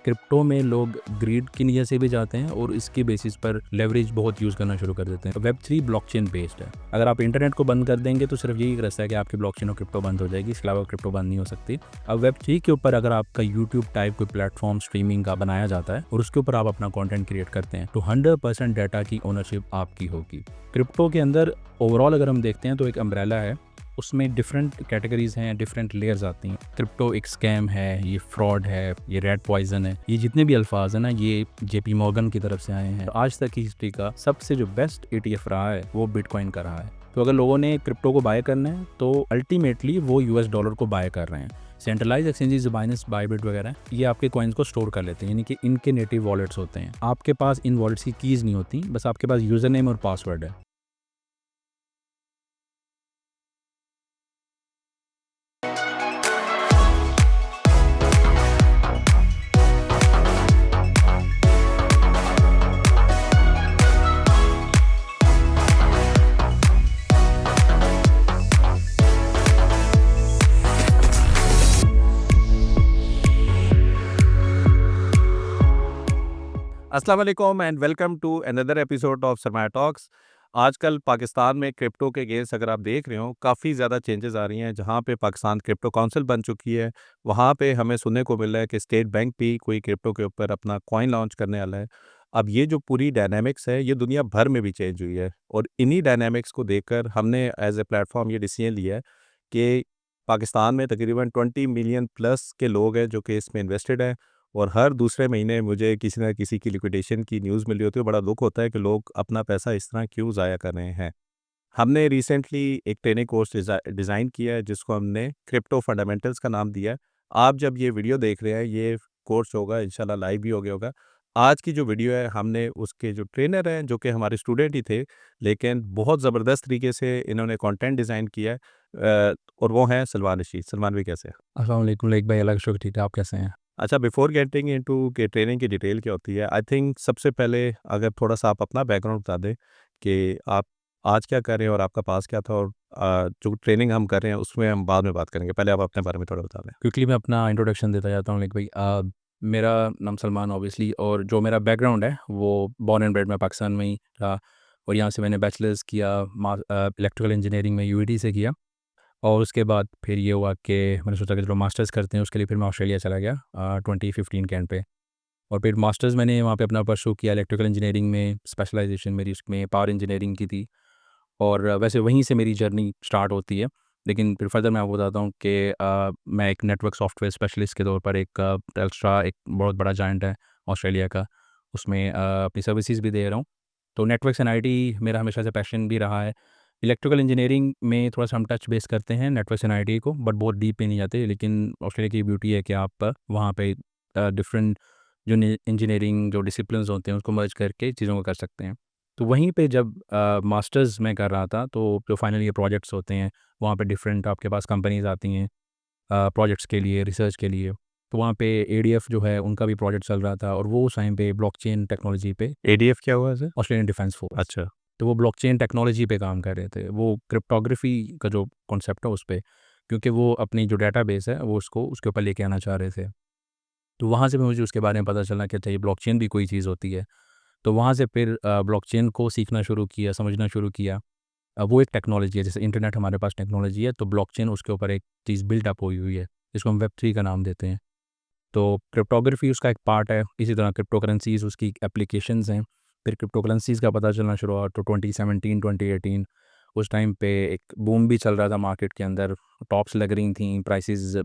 Crypto में लोग grid की नीयत से भी जाते हैं और इसकी बेसिस पर लेवरेज बहुत यूज़ करना शुरू कर देते हैं। वेब3 ब्लॉकचेन बेस्ड है। अगर आप इंटरनेट को बंद कर देंगे तो सिर्फ यही रास्ता है कि आपकी ब्लॉकचेन और क्रिप्टो बंद हो जाएगी, इसके अलावा क्रिप्टो बंद नहीं हो सकती। अब वेब3 के ऊपर अगर आपका यूट्यूब टाइप कोई प्लेटफॉर्म स्ट्रीमिंग का बनाया जाता है और उसके ऊपर आप अपना कॉन्टेंट क्रिएट करते हैं तो 100% डाटा की ओनरशिप आपकी होगी। क्रिप्टो के अंदर ओवरऑल अगर हम देखते हैं तो एक अम्ब्रेला है, उसमें डिफरेंट कैटेगरीज हैं, डिफरेंट लेयर्स आती हैं। क्रिप्टो एक स्कैम है, ये फ्रॉड है, ये रेड पॉइजन है, ये जितने भी अल्फाज हैं ना, ये जेपी मॉर्गन की तरफ से आए हैं। आज तक की हिस्ट्री का सबसे जो बेस्ट ETF रहा है वो बिटकॉइन का रहा है। तो अगर लोगों ने क्रिप्टो को बाय करना है तो अल्टीमेटली वो $US को बाय कर रहे हैं। सेंट्रलाइज एक्सचेंजेस बाइनेंस, बायबिट वगैरह ये आपके कॉइन्स को स्टोर कर लेते हैं, यानी कि इनके नेटिव वॉलेट्स होते हैं। आपके पास इन वॉलेट्स की कीज नहीं होती, बस आपके पास यूजर नेम और पासवर्ड है। अस्सलाम वालेकुम and welcome to another episode of Sarmaya talks. आजकल पाकिस्तान में क्रिप्टो के अगेंस्ट अगर आप देख रहे हो काफ़ी ज़्यादा चेंजेस आ रही हैं। जहाँ पे पाकिस्तान क्रिप्टो काउंसिल बन चुकी है, वहाँ पे हमें सुनने को मिल रहा है कि स्टेट बैंक भी कोई क्रिप्टो के ऊपर अपना कॉइन लॉन्च करने वाला है। अब ये जो पूरी डायनामिक्स है ये दुनिया भर में भी चेंज हुई है और इन्हीं डायनामिक्स को देखकर हमने एज ए प्लेटफॉर्म ये डिसीजन लिया है कि पाकिस्तान में तकरीबन 20 मिलियन प्लस के लोग हैं जो कि इसमें इन्वेस्टेड हैं और हर दूसरे महीने मुझे किसी न किसी की लिक्विडेशन की न्यूज़ मिली होती है। बड़ा दुख होता है कि लोग अपना पैसा इस तरह क्यों ज़ाया कर रहे हैं। हमने रिसेंटली एक ट्रेनिंग कोर्स डिज़ाइन किया है जिसको हमने क्रिप्टो फंडामेंटल्स का नाम दिया है। आप जब ये वीडियो देख रहे हैं ये कोर्स होगा इंशाल्लाह लाइव भी हो गया होगा। आज की जो वीडियो है हमने उसके जो ट्रेनर हैं जो कि हमारे स्टूडेंट ही थे, लेकिन बहुत ज़बरदस्त तरीके से इन्होंने कंटेंट डिज़ाइन किया है और वो हैं सलमान रशीद। सलमान भाई कैसे हैं? अस्सलाम वालेकुम लेक भाई, अलग शुक्र, ठीक है, आप कैसे हैं? अच्छा, बिफोर गेटिंग इनटू कि ट्रेनिंग की डिटेल क्या होती है, आई थिंक सबसे पहले अगर थोड़ा-सा आप अपना बैकग्राउंड बता दें कि आप आज क्या कर रहे हैं और आपका पास क्या था और जो ट्रेनिंग हम कर रहे हैं उसमें हम बाद में बात करेंगे। पहले आप अपने बारे में थोड़ा बता दें। क्विकली मैं अपना इंट्रोडक्शन देता जाता हूँ। लाइक भाई, मेरा नाम सलमान ऑब्वियसली, और जो मेरा बैकग्राउंड है वो बॉर्न एंड ब्रेड मैं पाकिस्तान में ही रहा और यहाँ से मैंने बैचलर्स किया इलेक्ट्रिकल इंजीनियरिंग में यूईटी से किया। और उसके बाद फिर ये हुआ कि मैंने सोचा कि चलो मास्टर्स करते हैं, उसके लिए फिर मैं ऑस्ट्रेलिया चला गया 2015 के एंड पे। और फिर मास्टर्स मैंने वहाँ पे अपना परस्यू किया इलेक्ट्रिकल इंजीनियरिंग में, स्पेशलाइजेशन मेरी उसमें पावर इंजीनियरिंग की थी। और वैसे वहीं से मेरी जर्नी स्टार्ट होती है। लेकिन फिर फर्दर मैं आपको बताता हूँ कि मैं एक नेटवर्क सॉफ्टवेयर स्पेशलिस्ट के तौर पर एक टेल्स्ट्रा, एक बहुत बड़ा जायंट है ऑस्ट्रेलिया का, उसमें अपनी सर्विसेज भी दे रहा हूँ। तो नेटवर्क्स एंड आईटी मेरा हमेशा से पैशन भी रहा है। इलेक्ट्रिकल इंजीनियरिंग में थोड़ा सा हम टच बेस करते हैं नेटवर्क्स एंड आईटी को, बट बहुत डीप पे नहीं जाते। लेकिन ऑस्ट्रेलिया की ब्यूटी है कि आप वहाँ पे डिफरेंट जो इंजीनियरिंग जो डिसिप्लिन्स होते हैं उसको मर्ज करके चीज़ों को कर सकते हैं। तो वहीं पे जब मास्टर्स में कर रहा था तो जो फाइनल ईयर प्रोजेक्ट्स होते हैं वहाँ पे डिफरेंट आपके पास कंपनीज आती हैं प्रोजेक्ट्स के लिए, रिसर्च के लिए। तो वहाँ पे एडीएफ जो है उनका भी प्रोजेक्ट चल रहा था और वो उस टाइम पे ब्लॉकचेन टेक्नोलॉजी पे, एडीएफ क्या हुआ सर? ऑस्ट्रेलियन डिफेंस फोर्स, अच्छा। तो वो ब्लॉकचेन टेक्नोलॉजी पे काम कर रहे थे। वो क्रिप्टोग्राफी का जो कॉन्सेप्ट है उस पे, क्योंकि वो अपनी जो डेटाबेस है वो उसको उसके ऊपर लेके आना चाह रहे थे। तो वहाँ से भी मुझे उसके बारे में पता चला कि अच्छा ये ब्लॉकचेन भी कोई चीज़ होती है। तो वहाँ से फिर ब्लॉकचेन को सीखना शुरू किया, समझना शुरू किया। वो एक टेक्नोलॉजी है, जैसे इंटरनेट हमारे पास टेक्नोलॉजी है तो ब्लॉकचेन उसके ऊपर एक चीज़ बिल्ट अप हुई हुई है, जिसको हम वेब3 का नाम देते हैं। तो क्रिप्टोग्राफी उसका एक पार्ट है, इसी तरह क्रिप्टो करेंसीज़ उसकी एप्लीकेशंस हैं। फिर क्रिप्टो करेंसीज़ का पता चलना शुरू हुआ तो 2017, 2018 उस टाइम पे एक बूम भी चल रहा था मार्केट के अंदर, टॉप्स लग रही थी, प्राइसेस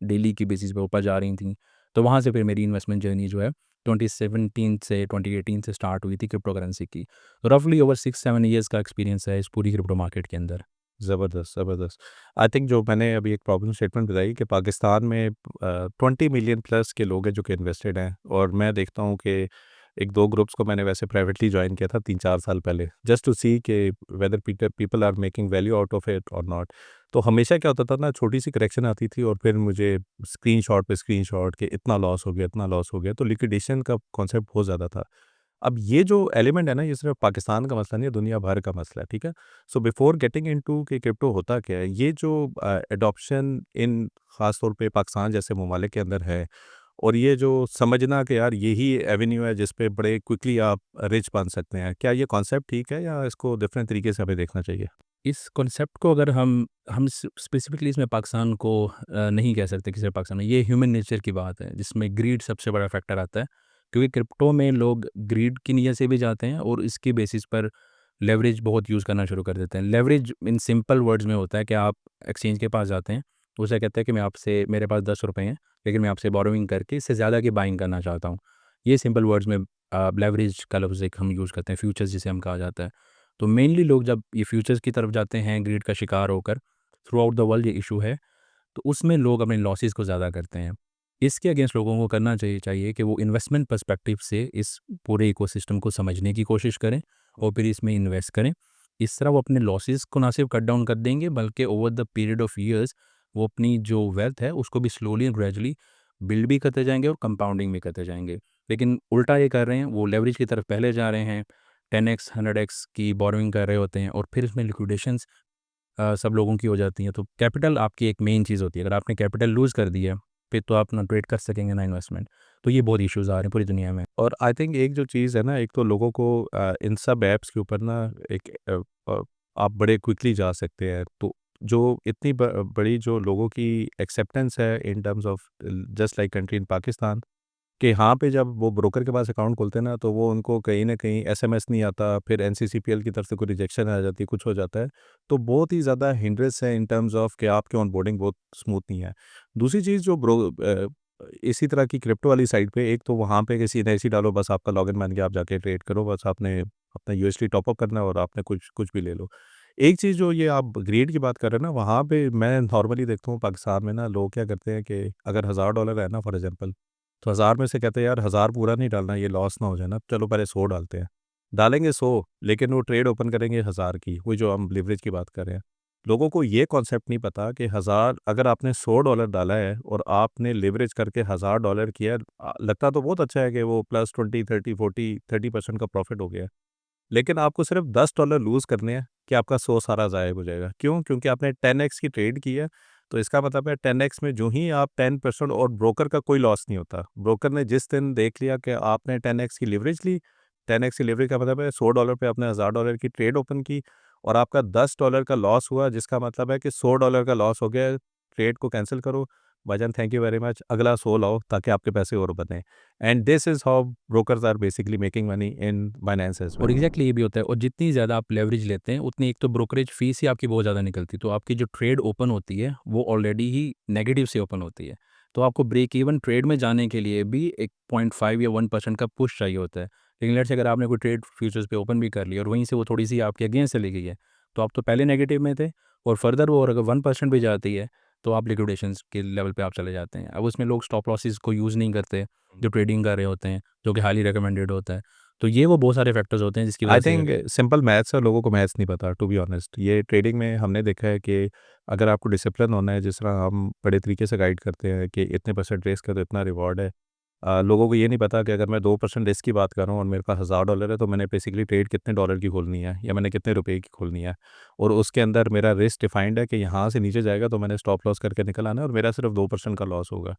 डेली की बेसिस पे ऊपर जा रही थी। तो वहाँ से फिर मेरी इन्वेस्टमेंट जर्नी जो है 2017 से 2018 से स्टार्ट हुई थी क्रिप्टो करेंसी की। तो रफली ओवर 6-7 ईयर्स का एक्सपीरियंस है इस पूरी क्रिप्टो मार्केट के अंदर। ज़बरदस्त, ज़बरदस्त। आई थिंक जो मैंने अभी एक प्रॉब्लम स्टेटमेंट बताई कि पाकिस्तान में 20 मिलियन प्लस के लोग हैं जो कि इन्वेस्टेड हैं और मैं देखता हूँ कि 1-2 ग्रुप्स को मैंने वैसे प्राइवेटली जॉइन किया था 3-4 साल पहले, जस्ट टू सी कि whether people are making value out of it और नॉट। तो हमेशा क्या होता था ना, छोटी-सी करेक्शन आती थी और फिर मुझे स्क्रीनशॉट पे स्क्रीनशॉट कि इतना लॉस हो गया, इतना लॉस हो गया, तो लिक्विडेशन का कॉन्सेप्ट बहुत ज़्यादा था। अब ये जो एलिमेंट है ना, ये सिर्फ पाकिस्तान का मसला नहीं है, दुनिया भर का मसला है, ठीक है? सो बिफोर गेटिंग इनटू कि क्रिप्टो होता क्या है, ये जो एडॉप्शन इन ख़ास तौर पे पाकिस्तान जैसे ममालिक के अंदर है और ये जो समझना कि यार यही एवेन्यू है जिस पे बड़े क्विकली आप रिच बन सकते हैं, क्या ये कॉन्सेप्ट ठीक है या इसको डिफरेंट तरीके से हमें देखना चाहिए? इस कॉन्सेप्ट को अगर हम स्पेसिफिकली इसमें पाकिस्तान को नहीं कह सकते कि सिर्फ पाकिस्तान में, ये ह्यूमन नेचर की बात है जिसमें ग्रीड सबसे बड़ा फैक्टर आता है। क्योंकि क्रिप्टो में लोग ग्रीड की नीयत से भी जाते हैं और इसकी बेसिस पर लेवरेज बहुत यूज़ करना शुरू कर देते हैं। लेवरेज इन सिंपल वर्ड्स में होता है कि आप एक्सचेंज के पास जाते हैं, उसे कहते हैं कि मैं आपसे, मेरे पास 10 रुपए हैं, लेकिन मैं आपसे बोरोइंग करके इससे ज़्यादा की बाइंग करना चाहता हूँ। ये सिंपल वर्ड्स में लेवरेज का लफ्ज़ एक हम यूज़ करते हैं, फ्यूचर्स जिसे हम कहा जाता है। तो मेनली लोग जब ये फ्यूचर्स की तरफ जाते हैं ग्रीड का शिकार होकर, थ्रू आउट द वर्ल्ड ये इशू है, तो उसमें लोग अपने लॉसेस को ज़्यादा करते हैं। इसके अगेंस्ट लोगों को करना चाहिए कि वो इन्वेस्टमेंट पर्सपेक्टिव से इस पूरे इकोसिस्टम को समझने की कोशिश करें और फिर इसमें इन्वेस्ट करें। इस तरह वो अपने लॉसेस को ना सिर्फ कट डाउन कर देंगे, बल्कि over the period of years वो अपनी जो वेल्थ है उसको भी स्लोली एंड ग्रेजुअली बिल्ड भी करते जाएंगे और कंपाउंडिंग भी करते जाएंगे। लेकिन उल्टा ये कर रहे हैं, वो लेवरेज की तरफ पहले जा रहे हैं, 10x 100x की बोरोइंग कर रहे होते हैं और फिर इसमें लिक्विडेशंस सब लोगों की हो जाती हैं। तो कैपिटल आपकी एक मेन चीज़ होती है। अगर आपने कैपिटल लूज़ कर दिया, फिर तो आप ना ट्रेड कर सकेंगे ना इन्वेस्टमेंट। तो ये बहुत इश्यूज़ आ रहे हैं पूरी दुनिया में। और आई थिंक एक जो चीज़ है ना, एक तो लोगों को इन सब ऐप्स के ऊपर ना एक आप बड़े क्विकली जा सकते हैं। तो जो इतनी बड़ी जो लोगों की एक्सेप्टेंस है in terms of just like country in Pakistan, कि यहाँ पे जब वो ब्रोकर के पास अकाउंट खोलते हैं ना, तो वो उनको कहीं न कहीं एसएमएस नहीं आता, फिर एनसीसीपीएल की तरफ से कोई रिजेक्शन आ जाती है, कुछ हो जाता है। तो बहुत ही ज़्यादा हिंड्रेंस है इन टर्म्स ऑफ कि आपकी ऑनबोर्डिंग बहुत स्मूथ नहीं है। दूसरी चीज़ जो इसी तरह की क्रिप्टो वाली साइट पे, एक तो वहाँ पे किसी ने ऐसे ही डालो, बस आपका लॉगिन बन गया, आप जाके ट्रेड करो, बस आपने अपना यूएसडी टॉप अप करना है और आपने कुछ कुछ भी ले लो। एक चीज़ जो ये आप ग्रेड की बात कर रहे हैं ना, वहाँ पे मैं नॉर्मली देखता हूँ पाकिस्तान में ना, लोग क्या करते हैं कि अगर $1000 है ना फॉर एग्ज़ाम्पल, तो 1000 में से कहते हैं यार 1000 पूरा नहीं डालना, ये लॉस ना हो जाए ना, चलो पहले 100 डालते हैं। डालेंगे 100, लेकिन वो ट्रेड ओपन करेंगे 1000 की, वही जो हम लिवरेज की बात कर रहे हैं। लोगों को ये कॉन्सेप्ट नहीं पता कि 1000 अगर आपने $100 डाला है और आपने लिवरेज करके $1000 किया है, लगता तो बहुत अच्छा है कि वो प्लस 20, 30, 40, 30% का प्रॉफ़िट हो गया है। लेकिन आपको सिर्फ $10 लूज़ करने हैं कि आपका 100 सारा ज़ाया हो जाएगा। क्यों? क्योंकि आपने 10x की ट्रेड की है, तो इसका मतलब है 10x में जो ही आप 10% और ब्रोकर का कोई लॉस नहीं होता। ब्रोकर ने जिस दिन देख लिया कि आपने 10x की लिवरेज ली, 10x की लिवरेज का मतलब है $100 पे आपने $1000 की ट्रेड ओपन की और आपका $10 का लॉस हुआ, जिसका मतलब है कि $100 का लॉस हो गया, ट्रेड को कैंसल करो। भाईजान थैंक यू वेरी मच, अगला 100 लाओ ताकि आपके पैसे और बनें। And this is how brokers are basically making money in finance as और वेल। एग्जैक्टली ये भी होता है, और जितनी ज़्यादा आप लेवरेज लेते हैं उतनी एक तो ब्रोकरेज फीस ही आपकी बहुत ज़्यादा निकलती है, तो आपकी जो ट्रेड ओपन होती है वो ऑलरेडी ही नेगेटिव से ओपन होती है। तो आपको ब्रेक इवन ट्रेड में जाने के लिए भी एक 0.5 या 1% का पुश चाहिए होता है। लेकिन लेट्स से अगर आपने कोई ट्रेड फ्यूचर्स पे ओपन भी कर लिया और वहीं से वो थोड़ी सी आपके अगेंस्ट चली गई है, तो आप तो पहले नेगेटिव में थे, और फर्दर वो अगर 1% भी जाती है तो आप लिक्विडेशंस के लेवल पे आप चले जाते हैं। अब उसमें लोग स्टॉप लॉसेस को यूज़ नहीं करते, जो ट्रेडिंग कर रहे होते हैं, जो कि हाईली रिकमेंडेड होता है। तो ये वो बहुत सारे फैक्टर्स होते हैं जिसकी वजह आई से। थिंक सिंपल मैथ्स है, लोगों को मैथ्स नहीं पता टू बी ऑनेस्ट। ये ट्रेडिंग में हमने देखा है कि अगर आपको डिसिप्लिन होना है, जिस तरह हम बड़े तरीके से गाइड करते हैं कि इतने परसेंट रेस का तो इतना रिवॉर्ड है। लोगों को ये नहीं पता कि अगर मैं 2% रिस्क की बात कर रहा हूँ और मेरे पास $1000 है, तो मैंने बेसिकली ट्रेड कितने डॉलर की खोलनी है या मैंने कितने रुपए की खोलनी है। और उसके अंदर मेरा रिस्क डिफाइंड है कि यहाँ से नीचे जाएगा तो मैंने स्टॉप लॉस करके निकल आना है और मेरा सिर्फ 2% का लॉस होगा।